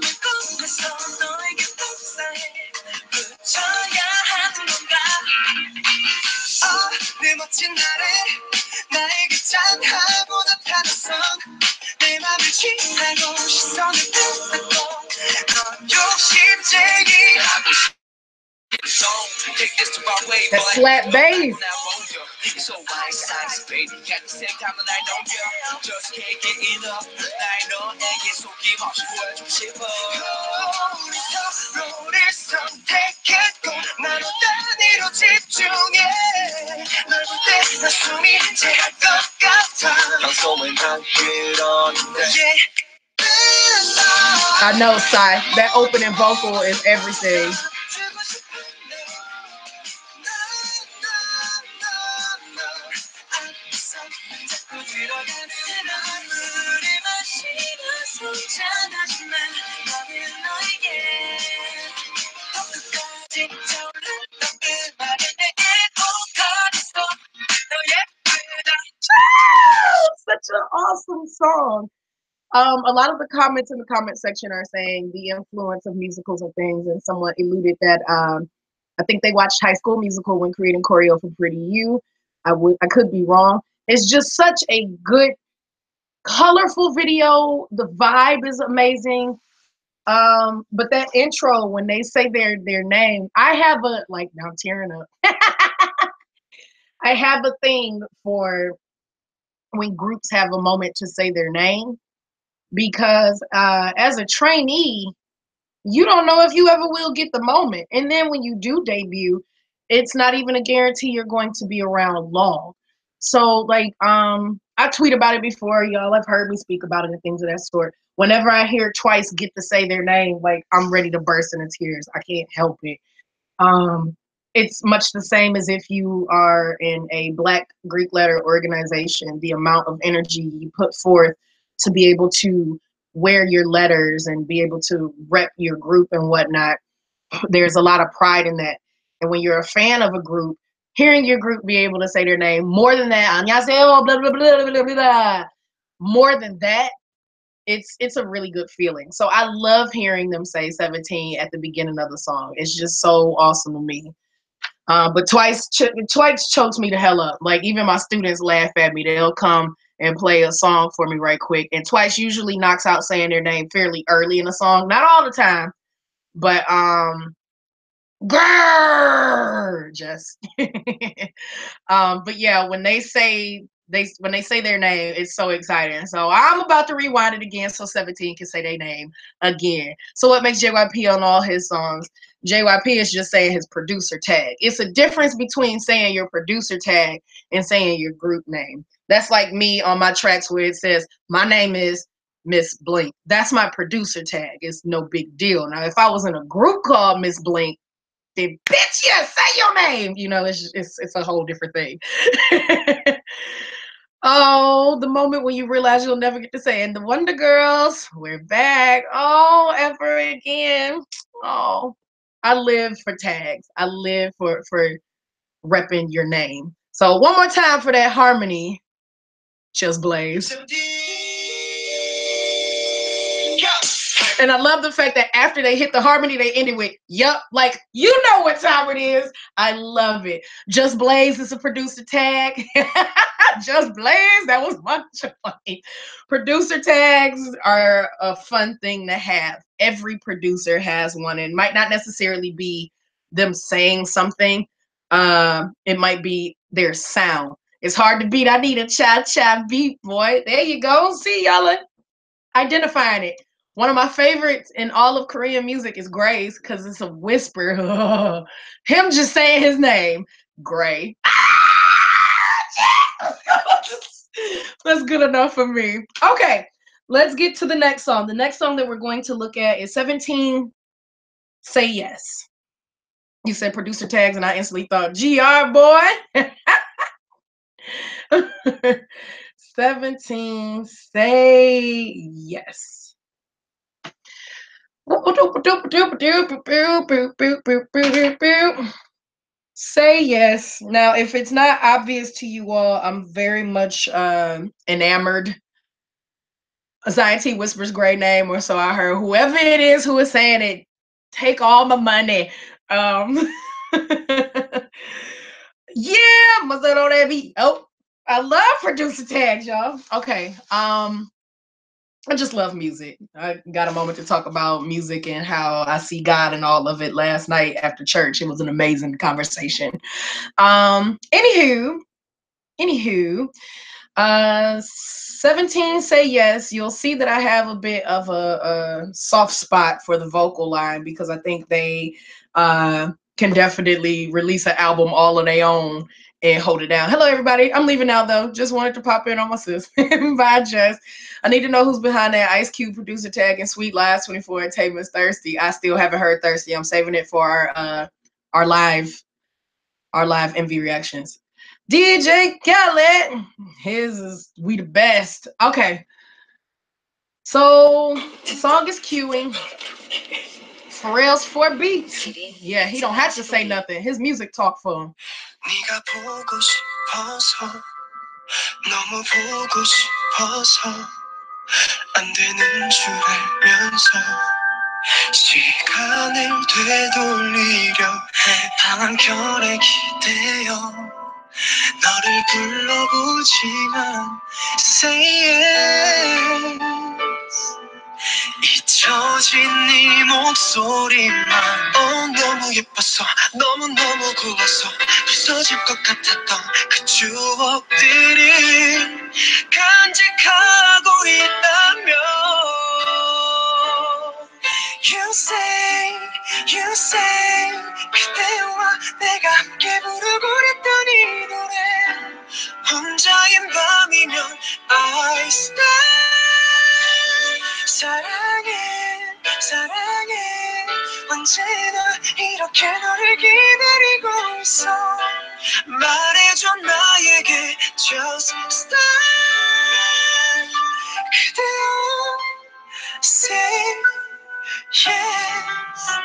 That slap bass. I know, Sai. That opening vocal is everything. Such an awesome song. A lot of the comments in the comment section are saying the influence of musicals and things, and someone alluded that I think they watched High School Musical when creating choreo for Pretty You. I could be wrong. It's just such a good, colorful video. The vibe is amazing. But that intro when they say their name, I have a like now I'm tearing up. I have a thing for when groups have a moment to say their name because as a trainee, you don't know if you ever will get the moment. And then when you do debut, it's not even a guarantee you're going to be around long. So like I tweet about it before, y'all have heard me speak about it and things of that sort. Whenever I hear Twice get to say their name, like I'm ready to burst into tears. I can't help it. Um, it's much the same as if you are in a Black Greek letter organization, the amount of energy you put forth to be able to wear your letters and be able to rep your group and whatnot. There's a lot of pride in that. And when you're a fan of a group, hearing your group be able to say their name, more than that, blah, blah, blah, blah, blah, blah, more than that, it's a really good feeling. So I love hearing them say 17 at the beginning of the song. It's just so awesome to me. But Twice chokes me the hell up. Like even my students laugh at me. They'll come and play a song for me right quick. And Twice usually knocks out saying their name fairly early in the song. Not all the time, but grrr, just but yeah, when they say their name, it's so exciting. So I'm about to rewind it again so 17 can say their name again. So what makes JYP on all his songs? JYP is just saying his producer tag. It's a difference between saying your producer tag and saying your group name. That's like me on my tracks where it says my name is Miss Blink. That's my producer tag. It's no big deal. Now, if I was in a group called Miss Blink, then bitch, yeah, say your name. You know, it's a whole different thing. Oh, the moment when you realize you'll never get to say, and the Wonder Girls, we're back. Oh, ever again. Oh, I live for tags. I live for repping your name. So one more time for that harmony, Just Blaze. And I love the fact that after they hit the harmony, they ended with, yup, like, you know what time it is. I love it. Just Blaze is a producer tag. Just Blaze, that was much funny. Producer tags are a fun thing to have. Every producer has one. It might not necessarily be them saying something. It might be their sound. It's hard to beat. I need a cha-cha beat, boy. There you go. See, y'all are identifying it. One of my favorites in all of Korean music is Gray's because it's a whisper. Him just saying his name, Gray. That's good enough for me. Okay, let's get to the next song. The next song that we're going to look at is 17 Say Yes. You said producer tags, and I instantly thought, GR boy. 17 Say Yes. Say yes. Now, if it's not obvious to you all, I'm very much enamored. Anxiety whispers great name, or so I heard. Whoever it is who is saying it, take all my money. Yeah, must on that beat. Oh, I love producer tags, y'all. Okay. I just love music. I got a moment to talk about music and how I see God in all of it last night after church. It was an amazing conversation. Anywho, 17 Say Yes. You'll see that I have a bit of a soft spot for the vocal line because I think they can definitely release an album all on their own and hold it down. Hello, everybody. I'm leaving now, though. Just wanted to pop in on my sis. Bye, Jess. I need to know who's behind that Ice Cube producer tag and Sweet Lies 24 and Taman's Thirsty. I still haven't heard Thirsty. I'm saving it for our live MV reactions. DJ Khaled, his is We the Best. Okay, so the song is queuing. Pharrell's 4 beats. Yeah, he don't have to say nothing. His music talk for him. 네가 보고 싶어서 너무 보고 싶어서 안 되는 줄 알면서 시간을 되돌리려 해 방안결에 기대어 너를 불러보지만 Say yes 잊혀진 네 목소리만 너무 예뻐서 너무너무 고와서 부서질 것 같았던 그 추억들을 간직하고 있다면 You say 그대와 내가 함께 부르고 그랬던 이 노래 혼자인 밤이면 I stay 사랑해 언제나 이렇게 너를 기다리고 있어 말해줘 나에게 Just stay 그대여 Say yes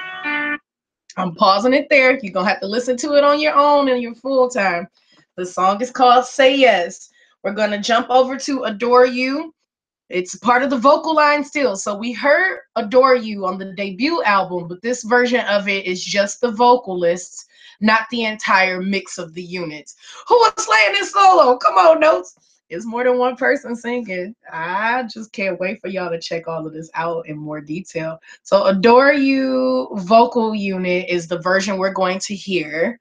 I'm pausing it there. You're going to have to listen to it on your own in your full time. The song is called Say Yes. We're going to jump over to Adore You. It's part of the vocal line still. So we heard Adore You on the debut album, but this version of it is just the vocalists, not the entire mix of the units. Who was playing this solo? Come on, Notes. It's more than one person singing. I just can't wait for y'all to check all of this out in more detail. So Adore You vocal unit is the version we're going to hear.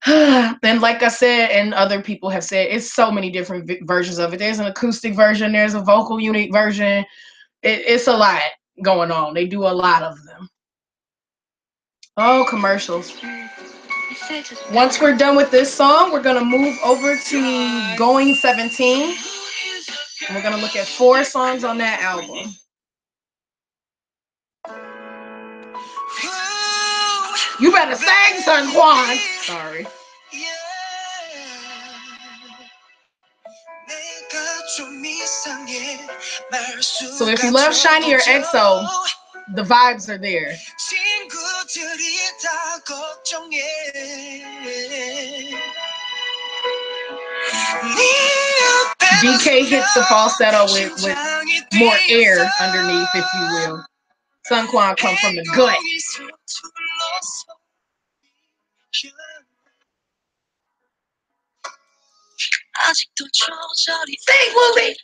And like I said, and other people have said, it's so many different versions of it. There's an acoustic version, there's a vocal unit version. It's a lot going on. They do a lot of them. Oh, commercials. Once we're done with this song, we're gonna move over to Going 17. And we're gonna look at 4 songs on that album. You better sing, Sun Quan. Sorry. So if you love Shiny or EXO, the vibes are there. DK hits the falsetto with more air underneath, if you will. Sun Quan comes from the gut. Sing, Wooly!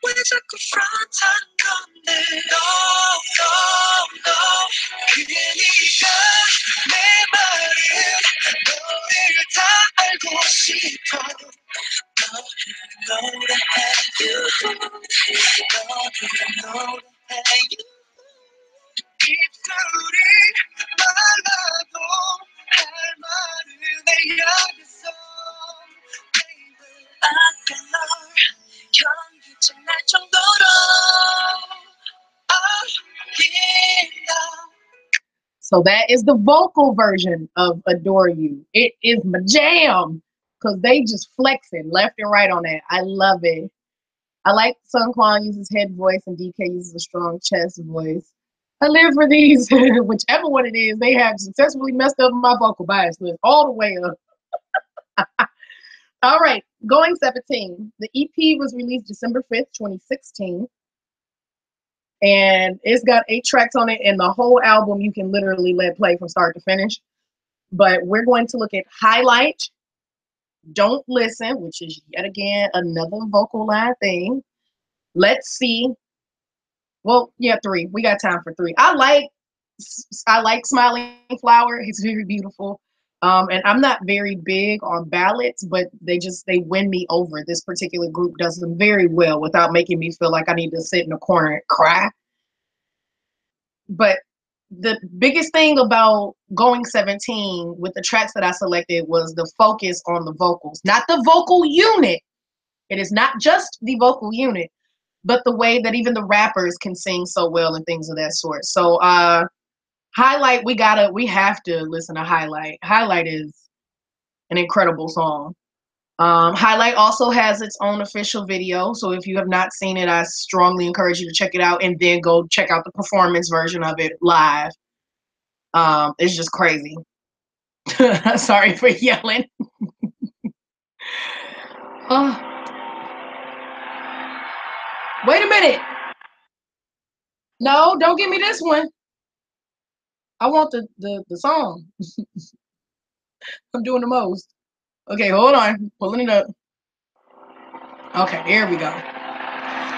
왜 자꾸 front-하는 건데 No, no, no 그니까 내 말은 너를 다 알고 싶어 너를 노래해 you 너를 노래해 you 입술이 말라도 할 말을 내야겠어 So that is the vocal version of Adore You. It is my jam because they just flexing left and right on that. I love it. I like Sun Quan uses head voice and DK uses a strong chest voice. I live for these. Whichever one it is, they have successfully messed up my vocal bias list all the way up. All right, Going 17. The EP was released December 5th, 2016. And it's got 8 tracks on it, and the whole album you can literally let play from start to finish. But we're going to look at Highlight, Don't Listen, which is yet again another vocal line thing. Let's See. Well, yeah, 3. We got time for 3. I like Smiling Flower. It's very beautiful. And I'm not very big on ballads, but they win me over. This particular group does them very well without making me feel like I need to sit in a corner and cry. But the biggest thing about Going 17 with the tracks that I selected was the focus on the vocals, not the vocal unit. It is not just the vocal unit, but the way that even the rappers can sing so well and things of that sort. So Highlight, we have to listen to Highlight. Highlight is an incredible song. Highlight also has its own official video, so if you have not seen it, I strongly encourage you to check it out and then go check out the performance version of it live. It's just crazy. Sorry for yelling. Oh, wait a minute. No, don't give me this one. I want the song. I'm doing the most. Okay, hold on. Pulling it up. Okay, here we go.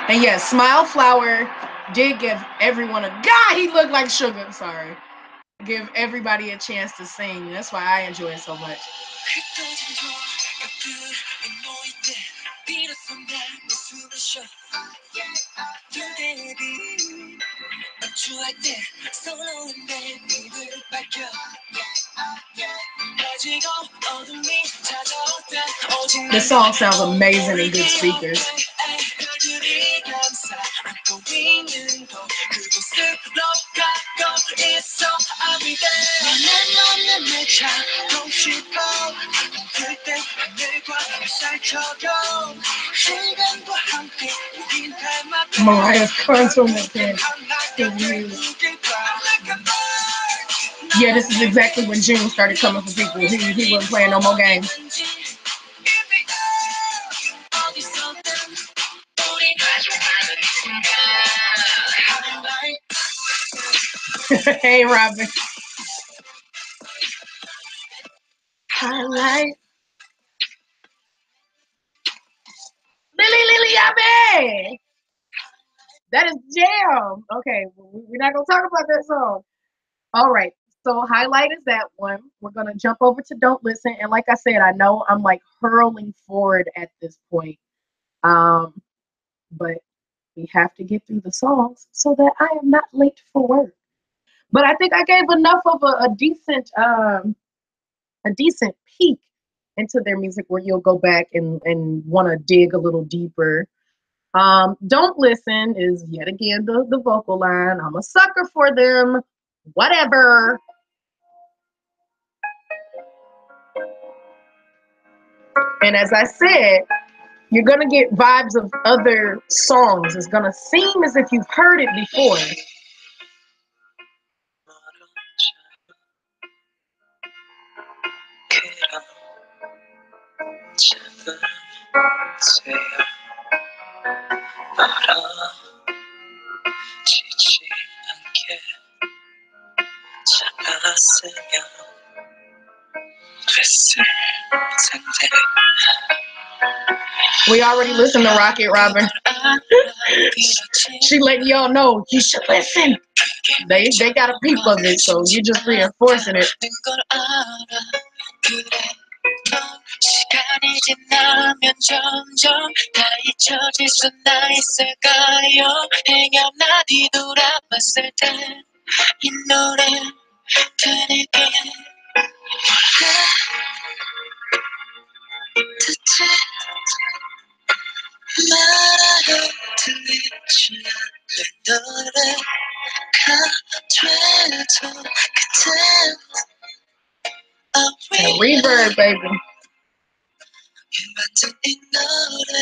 And yes, Smile Flower did give everyone a God, he looked like sugar. Sorry. Give everybody a chance to sing. That's why I enjoy it so much. This song sounds amazing in good speakers. Mariah's consummate. Yeah, this is exactly when June started coming for people. He wasn't playing no more games. Hey, Robin. Highlight. Lily Yabe. That is jam. Okay, we're not gonna talk about that song. All right. So Highlight is that one. We're gonna jump over to Don't Listen. And like I said, I know I'm like hurling forward at this point. But we have to get through the songs so that I am not late for work. But I think I gave enough of a decent peek into their music where you'll go back and want to dig a little deeper. Don't Listen is yet again the vocal line. I'm a sucker for them. Whatever. And as I said, you're going to get vibes of other songs. It's going to seem as if you've heard it before. We already listened to Rocket Robin. She letting y'all know you should listen. They got a peep of it, so you're just reinforcing it. Reverb, baby. 완전 이 노래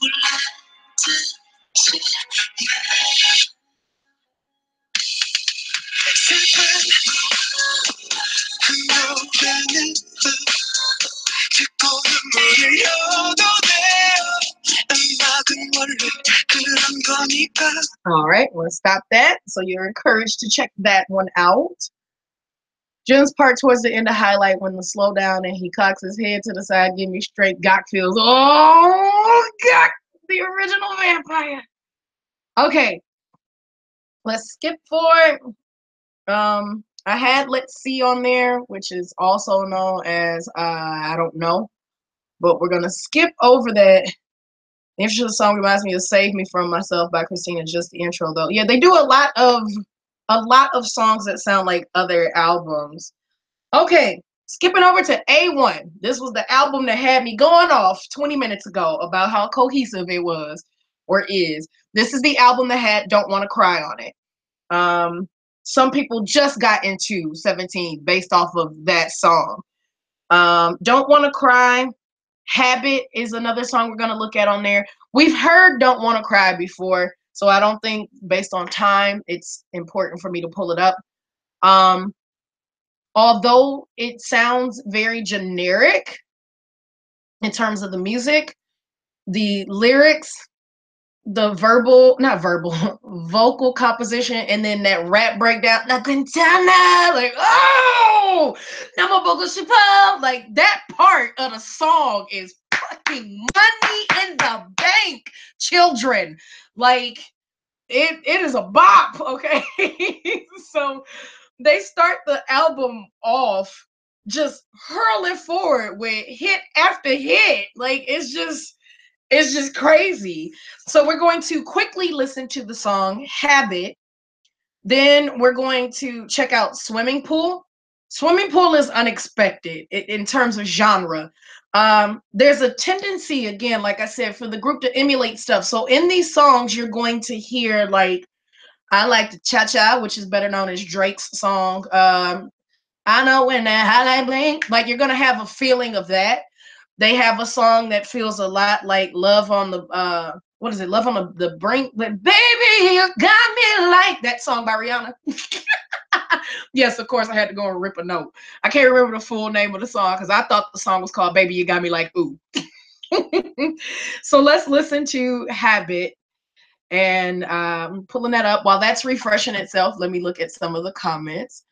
몰랐듯이 슬픈 한여름은 듣고 눈물을 흘려도 돼요 음악은 원래 그런 거니까. All right, let's stop that. So you're encouraged to check that one out. Jim's part towards the end of highlight when the slow down and he cocks his head to the side, give me straight Gok feels. Oh, Gok, the original vampire. Okay, let's skip forward. I had Let's See on there, which is also known as I don't know, but we're gonna skip over that. The intro to the song reminds me of "Save Me From Myself" by Christina. Just the intro, though. Yeah, they do a lot of songs that sound like other albums. Okay, skipping over to A1. This was the album that had me going off 20 minutes ago about how cohesive it was or is. This is the album that had Don't Want to Cry on it. Some people just got into 17 based off of that song. Don't Want to Cry. Habit is another song we're going to look at on there. We've heard Don't Want to Cry before, so I don't think based on time it's important for me to pull it up. Although it sounds very generic in terms of the music, the lyrics, the vocal composition, and then that rap breakdown, like, oh, like that part of the song is fucking money in the bank, children. Like, it is a bop, okay? So they start the album off just hurling forward with hit after hit. Like, it's just crazy. So we're going to quickly listen to the song Habit. Then we're going to check out Swimming Pool. Swimming Pool is unexpected in terms of genre. There's a tendency, again, like I said, for the group to emulate stuff. So in these songs, you're going to hear, like, I like the Cha Cha, which is better known as Drake's song. I know when that highlight blink, like, you're gonna have a feeling of that. They have a song that feels a lot like Love on the what is it? Love on the Brink. But baby, you got me like that song by Rihanna. Yes, of course I had to go and rip a note. I can't remember the full name of the song because I thought the song was called Baby You Got Me Like Ooh. So let's listen to Habit. And pulling that up while that's refreshing itself. Let me look at some of the comments.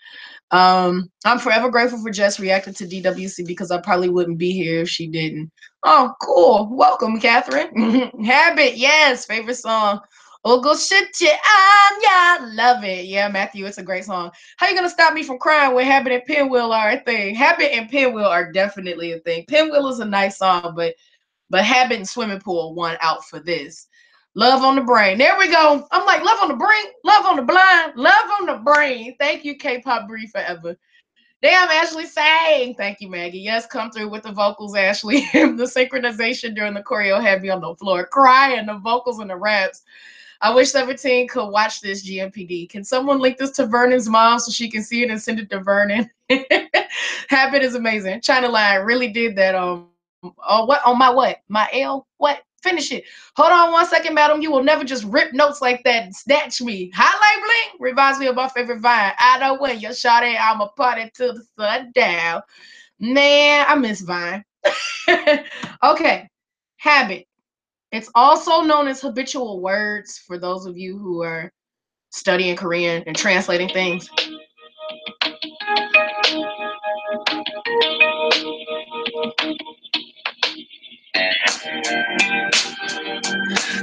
I'm forever grateful for Jess reacting to DWC because I probably wouldn't be here if she didn't. Oh, cool. Welcome, Catherine. Habit, yes, favorite song. Oh, go shit ya on ya. Love it. Yeah, Matthew, it's a great song. How you gonna stop me from crying when Habit and Pinwheel are a thing? Habit and Pinwheel are definitely a thing. Pinwheel is a nice song, but Habit and Swimming Pool won out for this. Love on the Brain. There we go. I'm like, love on the brain, love on the blind, love on the brain. Thank you, K-pop Bree forever. Damn, Ashley sang. Thank you, Maggie. Yes, come through with the vocals, Ashley. The synchronization during the choreo had me on the floor crying, the vocals and the raps. I wish 17 could watch this GMPD. Can someone link this to Vernon's mom so she can see it and send it to Vernon? Habit is amazing. China Line really did that. What on my what? My L? What? Finish it. Hold on 1 second, madam. You will never just rip notes like that and snatch me. Highlight bling reminds me of my favorite Vine. I know when you're shawty, I'm a party till the sun down. Man, I miss Vine. Okay. Habit. It's also known as habitual words for those of you who are studying Korean and translating things.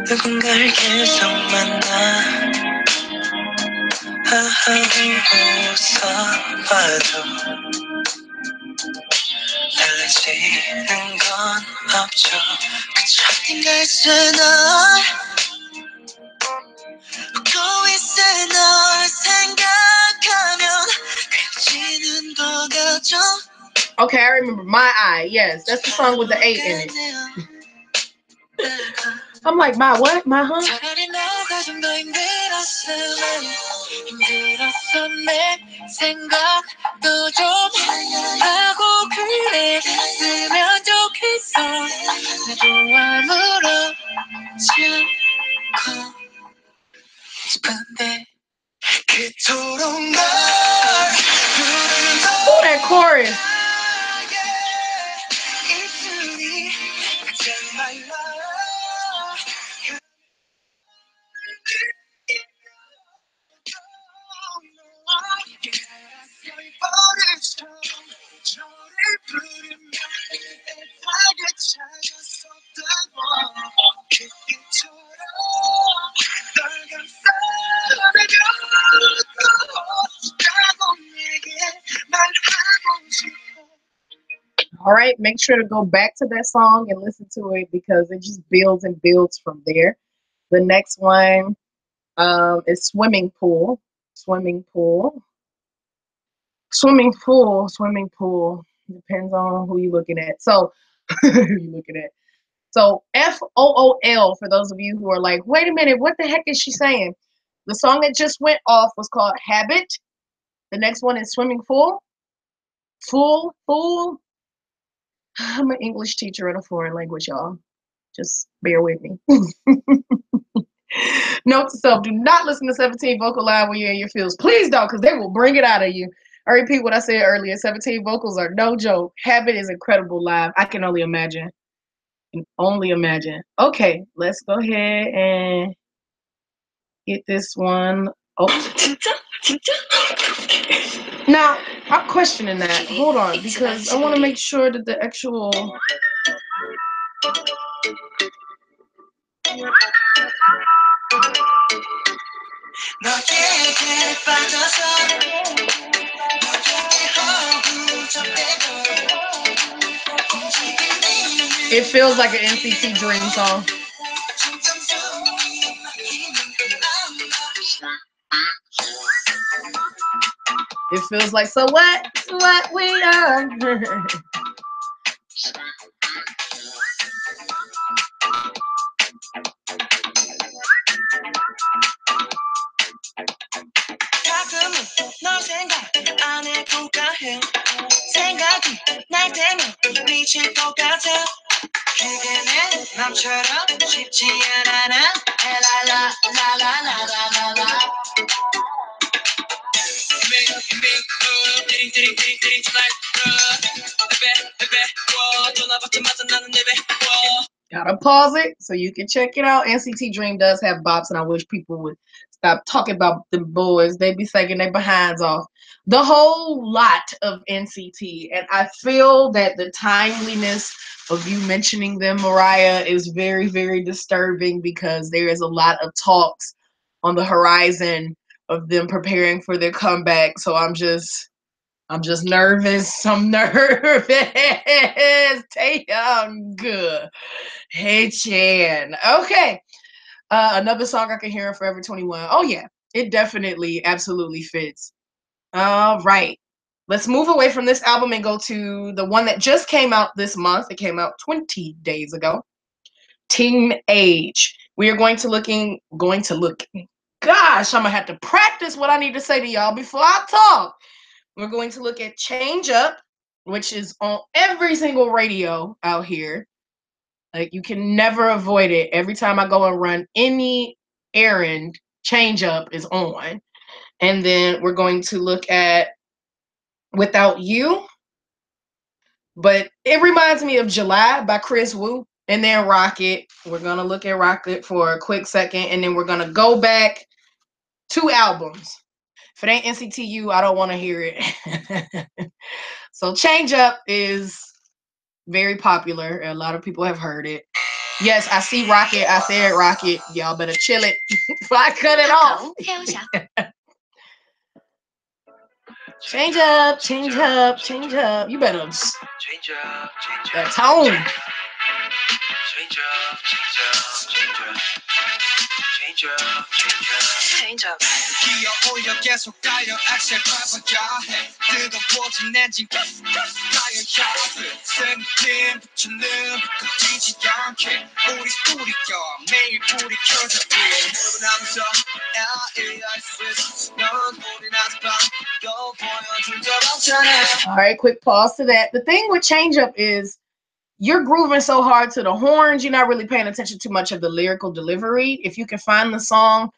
누군가를 계속 만나 하하호 웃어봐도 달라지는 건 없죠 그저 어딘가에 널 보고 있을 널 생각하면 그려지는 것 같죠 Okay, I remember My Eye. Yes, that's the song with the 8 in it. I'm like, my what? My huh? 너가 좀 더 힘들었으면 힘들었어 내 생각도 좀 하고 그랬으면 좋겠어 나도 아무렇지 않고 싶은데 그토록 날 부르던 Oh, that chorus. 입술이 가장 말라 저를 부르면 애타게 찾았었다고 그때처럼 널 감싸안아주고 싶다고 내게 말하고 싶어. All right, make sure to go back to that song and listen to it because it just builds and builds from there. The next one is swimming pool. Swimming pool. Swimming pool. Swimming pool. Depends on who you're looking at. So, who you looking at. So, FOOL, for those of you who are like, wait a minute, what the heck is she saying? The song that just went off was called Habit. The next one is Swimming Pool. Fool. I'm an English teacher in a foreign language, y'all. Just bear with me. Note to self, do not listen to 17 Vocal Live when you're in your feels. Please don't, because they will bring it out of you. I repeat what I said earlier. 17 vocals are no joke. Habit is incredible live. I can only imagine. Okay, let's go ahead and get this one. Oh, now I'm questioning that. Hold on, because I want to make sure that the actual. It feels like an NCT Dream song. It feels like so what? What we are. 널 생각 안 해볼까 해 생각이 날 때면 미칠 것 같아 그게 내 맘처럼 쉽지 않아 라라라라라라라라 띠링띠링띠링띠링 tonight 베베베 전화받자마자 나는 내배 Gotta pause it so you can check it out. NCT Dream does have bops, and I wish people would stop talking about the boys. They be sagging their behinds off. The whole lot of NCT, and I feel that the timeliness of you mentioning them, Mariah, is very, very disturbing because there is a lot of talks on the horizon of them preparing for their comeback. So I'm just nervous. I'm nervous. Taeyang. Hey Chan. Okay. Another song I can hear in Forever 21. Oh yeah, it definitely absolutely fits. All right. Let's move away from this album and go to the one that just came out this month. It came out 20 days ago. Teenage. We are going to look. Gosh, I'm gonna have to practice what I need to say to y'all before I talk. We're going to look at Change Up, which is on every single radio out here. Like you can never avoid it. Every time I go and run any errand, Change Up is on. And then we're going to look at Without You, but it reminds me of July by Chris Wu. And then Rocket. We're gonna look at Rocket for a quick second, and then we're gonna go back 2 albums. If it ain't NCTU, I don't want to hear it. So Change Up is very popular. A lot of people have heard it. Yes, I see Rocket. I said Rocket. Y'all better chill it before I cut it off. Change up, change up, change up. You better change up that tone. change up change up 기어 올려 계속 달려 액셀 밟아야 해 뜨거워진 엔진 All right, quick pause to that. The thing with change up is you're grooving so hard to the horns, you're not really paying attention too much of the lyrical delivery. If you can find the song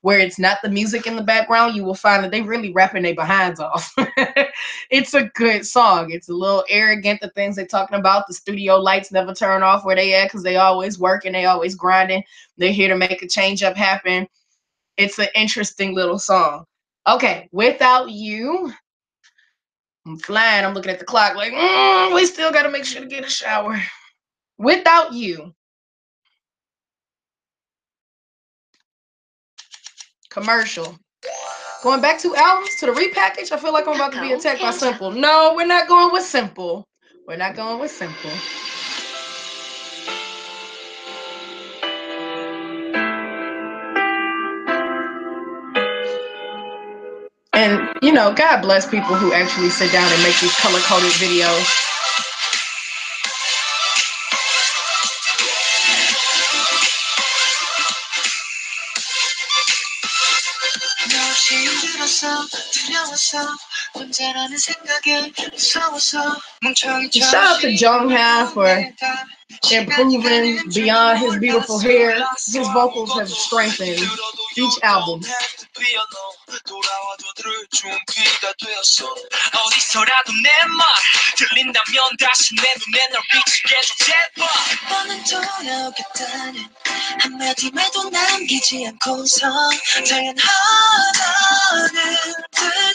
where it's not the music in the background, you will find that they really rapping their behinds off. It's a good song. It's a little arrogant, the things they're talking about. The studio lights never turn off where they at because they always working, they always grinding. They're here to make a change up happen. It's an interesting little song. Okay, Without You. I'm flying. I'm looking at the clock like, we still got to make sure to get a shower. Without You. Commercial. Going back 2 albums to the repackage, I feel like I'm about to be attacked by Simple. No, we're not going with Simple. We're not going with Simple. And, you know, God bless people who actually sit down and make these color-coded videos. Shout out to Jonghyun for improving beyond his beautiful hair. His vocals have strengthened each album.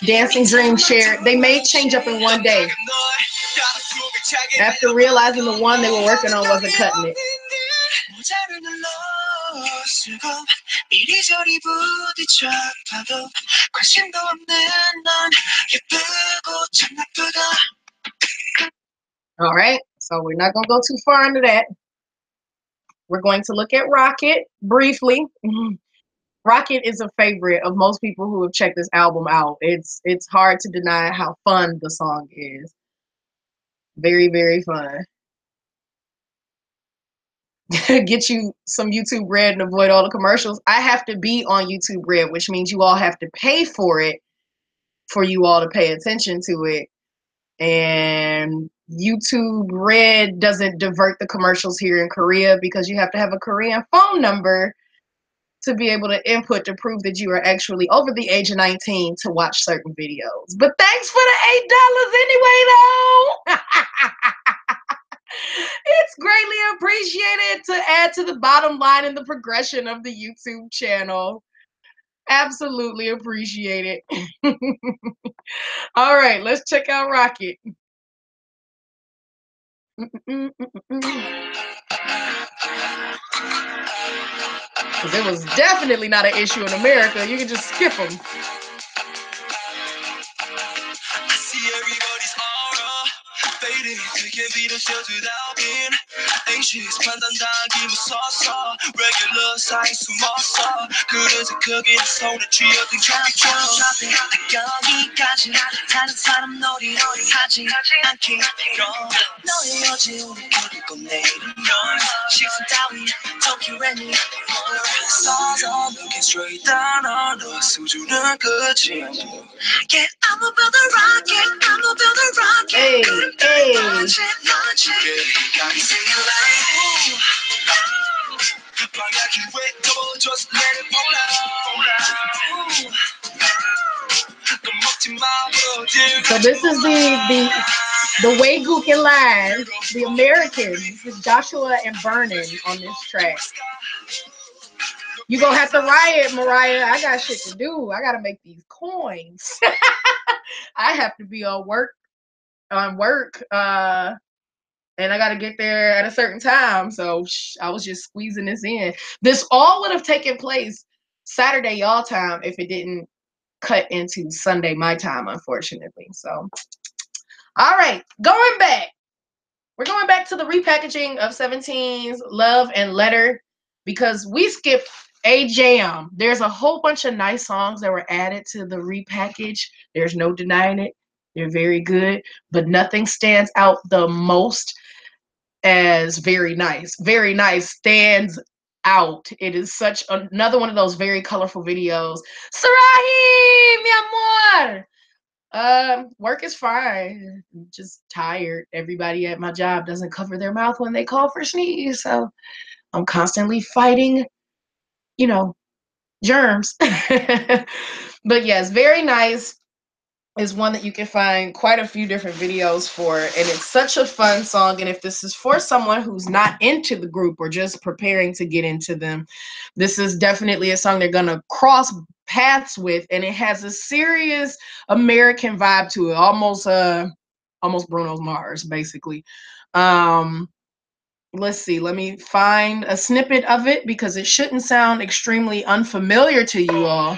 Dancing Dream shared. They made Change Up in one day. After realizing the one they were working on wasn't cutting it. All right, so we're not going to go too far into that. We're going to look at Rocket briefly. Rocket is a favorite of most people who have checked this album out. It's hard to deny how fun the song is. Very, very fun. Get you some YouTube Red and avoid all the commercials. I have to be on YouTube Red, which means you all have to pay for it for you all to pay attention to it. And YouTube Red doesn't divert the commercials here in Korea because you have to have a Korean phone number to be able to input to prove that you are actually over the age of 19 to watch certain videos. But thanks for the $8 anyway, though. It's greatly appreciated to add to the bottom line in the progression of the YouTube channel. Absolutely appreciate it. All right, let's check out Rocket. Because it was definitely not an issue in America. You can just skip them. Yeah, I'm gonna build a rocket. I'm gonna build a rocket. Hey, hey. So this is the way Gookin Live, the Americans. This is Joshua and Vernon on this track. You gonna have to riot, Mariah. I got shit to do. I gotta make these coins. I have to be on work, and I gotta get there at a certain time. So I was just squeezing this in. This all would have taken place Saturday y'all time if it didn't cut into Sunday my time, unfortunately. So, all right, going back. We're going back to the repackaging of 17's Love and Letter because we skipped a jam. There's a whole bunch of nice songs that were added to the repackage. There's no denying it. They're very good, but nothing stands out the most as very nice. Very nice stands out. It is such another one of those very colorful videos. Sarahi, mi amor. Work is fine. I'm just tired. Everybody at my job doesn't cover their mouth when they call for sneeze, so I'm constantly fighting, you know, germs. But yes, very nice is one that you can find quite a few different videos for, and it's such a fun song. And if this is for someone who's not into the group or just preparing to get into them, this is definitely a song they're gonna cross paths with, and it has a serious American vibe to it, almost Bruno Mars basically. Let's see, let me find a snippet of it because it shouldn't sound extremely unfamiliar to you all.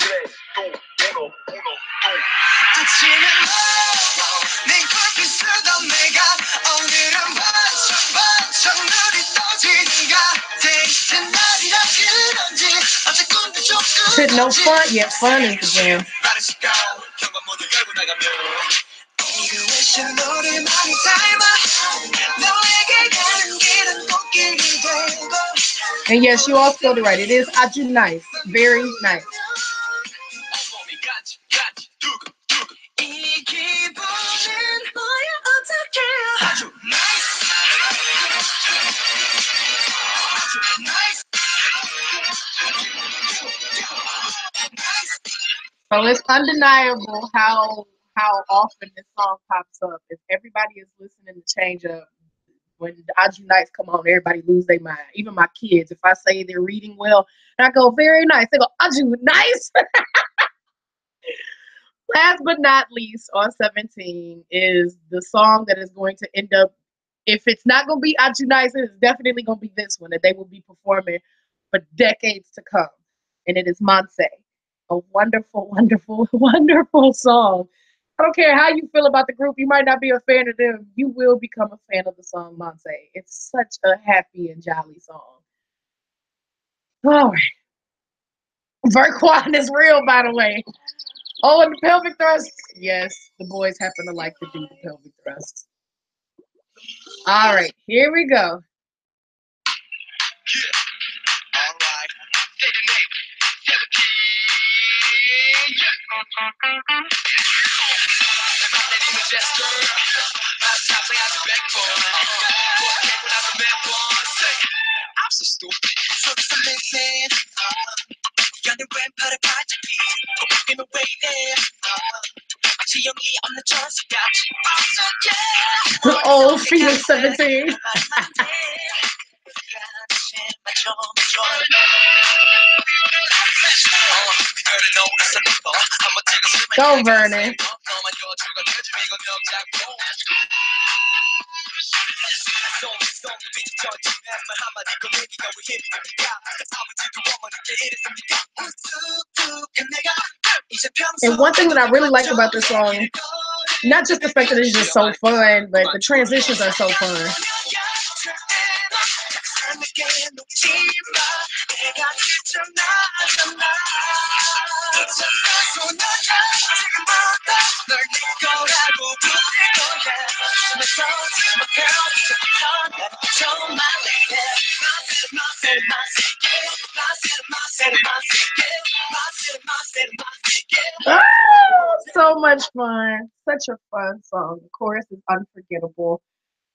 No fun, yet fun is the jam. And yes, you all spelled it right. It is Aju nice. Very nice. So it's undeniable how often this song pops up. If everybody is listening to Change Up, when the Aju Nights come on, everybody lose their mind. Even my kids, if I say they're reading well, and I go, very nice, they go, Aju Nice. Last but not least, on 17 is the song that is going to end up, if it's not going to be Aju Nice, it's definitely going to be this one that they will be performing for decades to come. And it is Manse. A wonderful, wonderful, wonderful song. I don't care how you feel about the group. You might not be a fan of them. You will become a fan of the song Manse. It's such a happy and jolly song. All right. Verquan is real, by the way. Oh, and the pelvic thrusts. Yes, the boys happen to like to do the pelvic thrusts. All right, here we go. I'm so stupid. So amazing. 연애 왼팔에 발차기 고백이면 왜 이래 마치 영이 없는 천사같이 Oh, she was 17. Go, Vernon. And one thing that I really like about this song, not just the fact that it's just so fun, but the transitions are so fun. Oh, so much fun. Such a fun song. The chorus is unforgettable.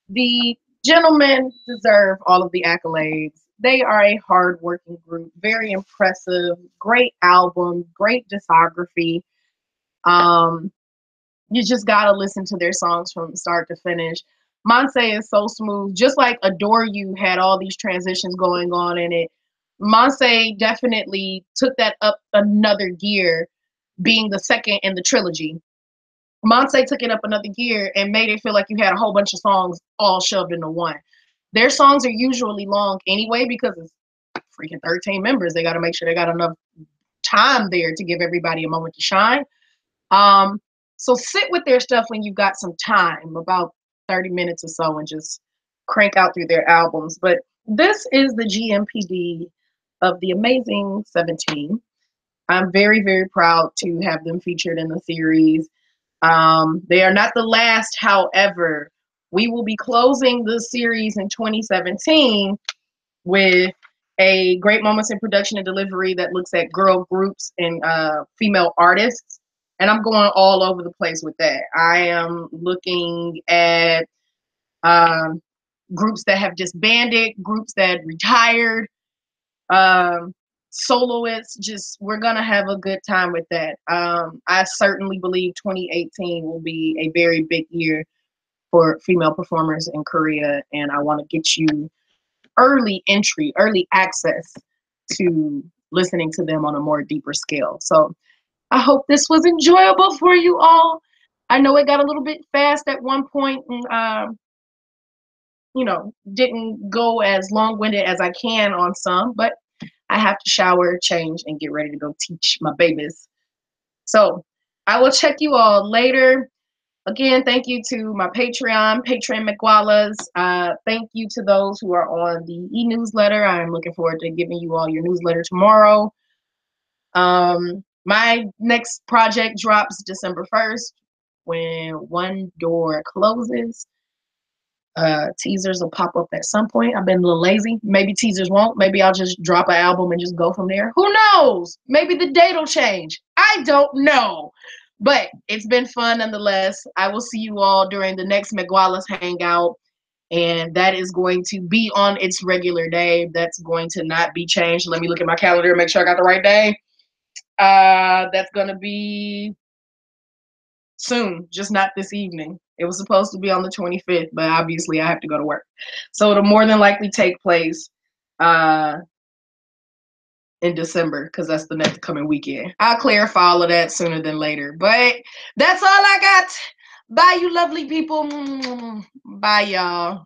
The gentlemen deserve all of the accolades. They are a hardworking group, very impressive, great album, great discography. You just gotta listen to their songs from start to finish. Manse is so smooth, just like Adore You had all these transitions going on in it. Manse definitely took that up another gear, being the second in the trilogy. Manse took it up another gear and made it feel like you had a whole bunch of songs all shoved into one. Their songs are usually long anyway because it's freaking 13 members. They got to make sure they got enough time there to give everybody a moment to shine. So sit with their stuff when you've got some time, about 30 minutes or so, and just crank out through their albums. But this is the GMPD of the amazing 17. I'm very, very proud to have them featured in the series. They are not the last, however. We will be closing the series in 2017 with a Great Moments in Production and Delivery that looks at girl groups and female artists. And I'm going all over the place with that. I am looking at um, groups that have disbanded, groups that retired, um, soloists. Just we're gonna have a good time with that. I certainly believe 2018 will be a very big year for female performers in Korea, and I want to get you early entry, early access to listening to them on a more deeper scale. So I hope this was enjoyable for you all. I know it got a little bit fast at one point, and didn't go as long winded as I can on some, but I have to shower, change, and get ready to go teach my babies. So I will check you all later. Again, thank you to my Patreon McWallas. Thank you to those who are on the e-newsletter. I'm looking forward to giving you all your newsletter tomorrow. My next project drops December 1st. When one door closes, teasers will pop up at some point. I've been a little lazy. Maybe teasers won't. Maybe I'll just drop an album and just go from there. Who knows? Maybe the date will change. I don't know. But it's been fun nonetheless. I will see you all during the next McGualas Hangout. And that is going to be on its regular day. That's going to not be changed. Let me look at my calendar and make sure I got the right day. That's going to be soon, just not this evening. It was supposed to be on the 25th, but obviously I have to go to work. So it'll more than likely take place in December, because that's the next coming weekend. I'll clarify all of that sooner than later. But that's all I got. Bye, you lovely people. Bye, y'all.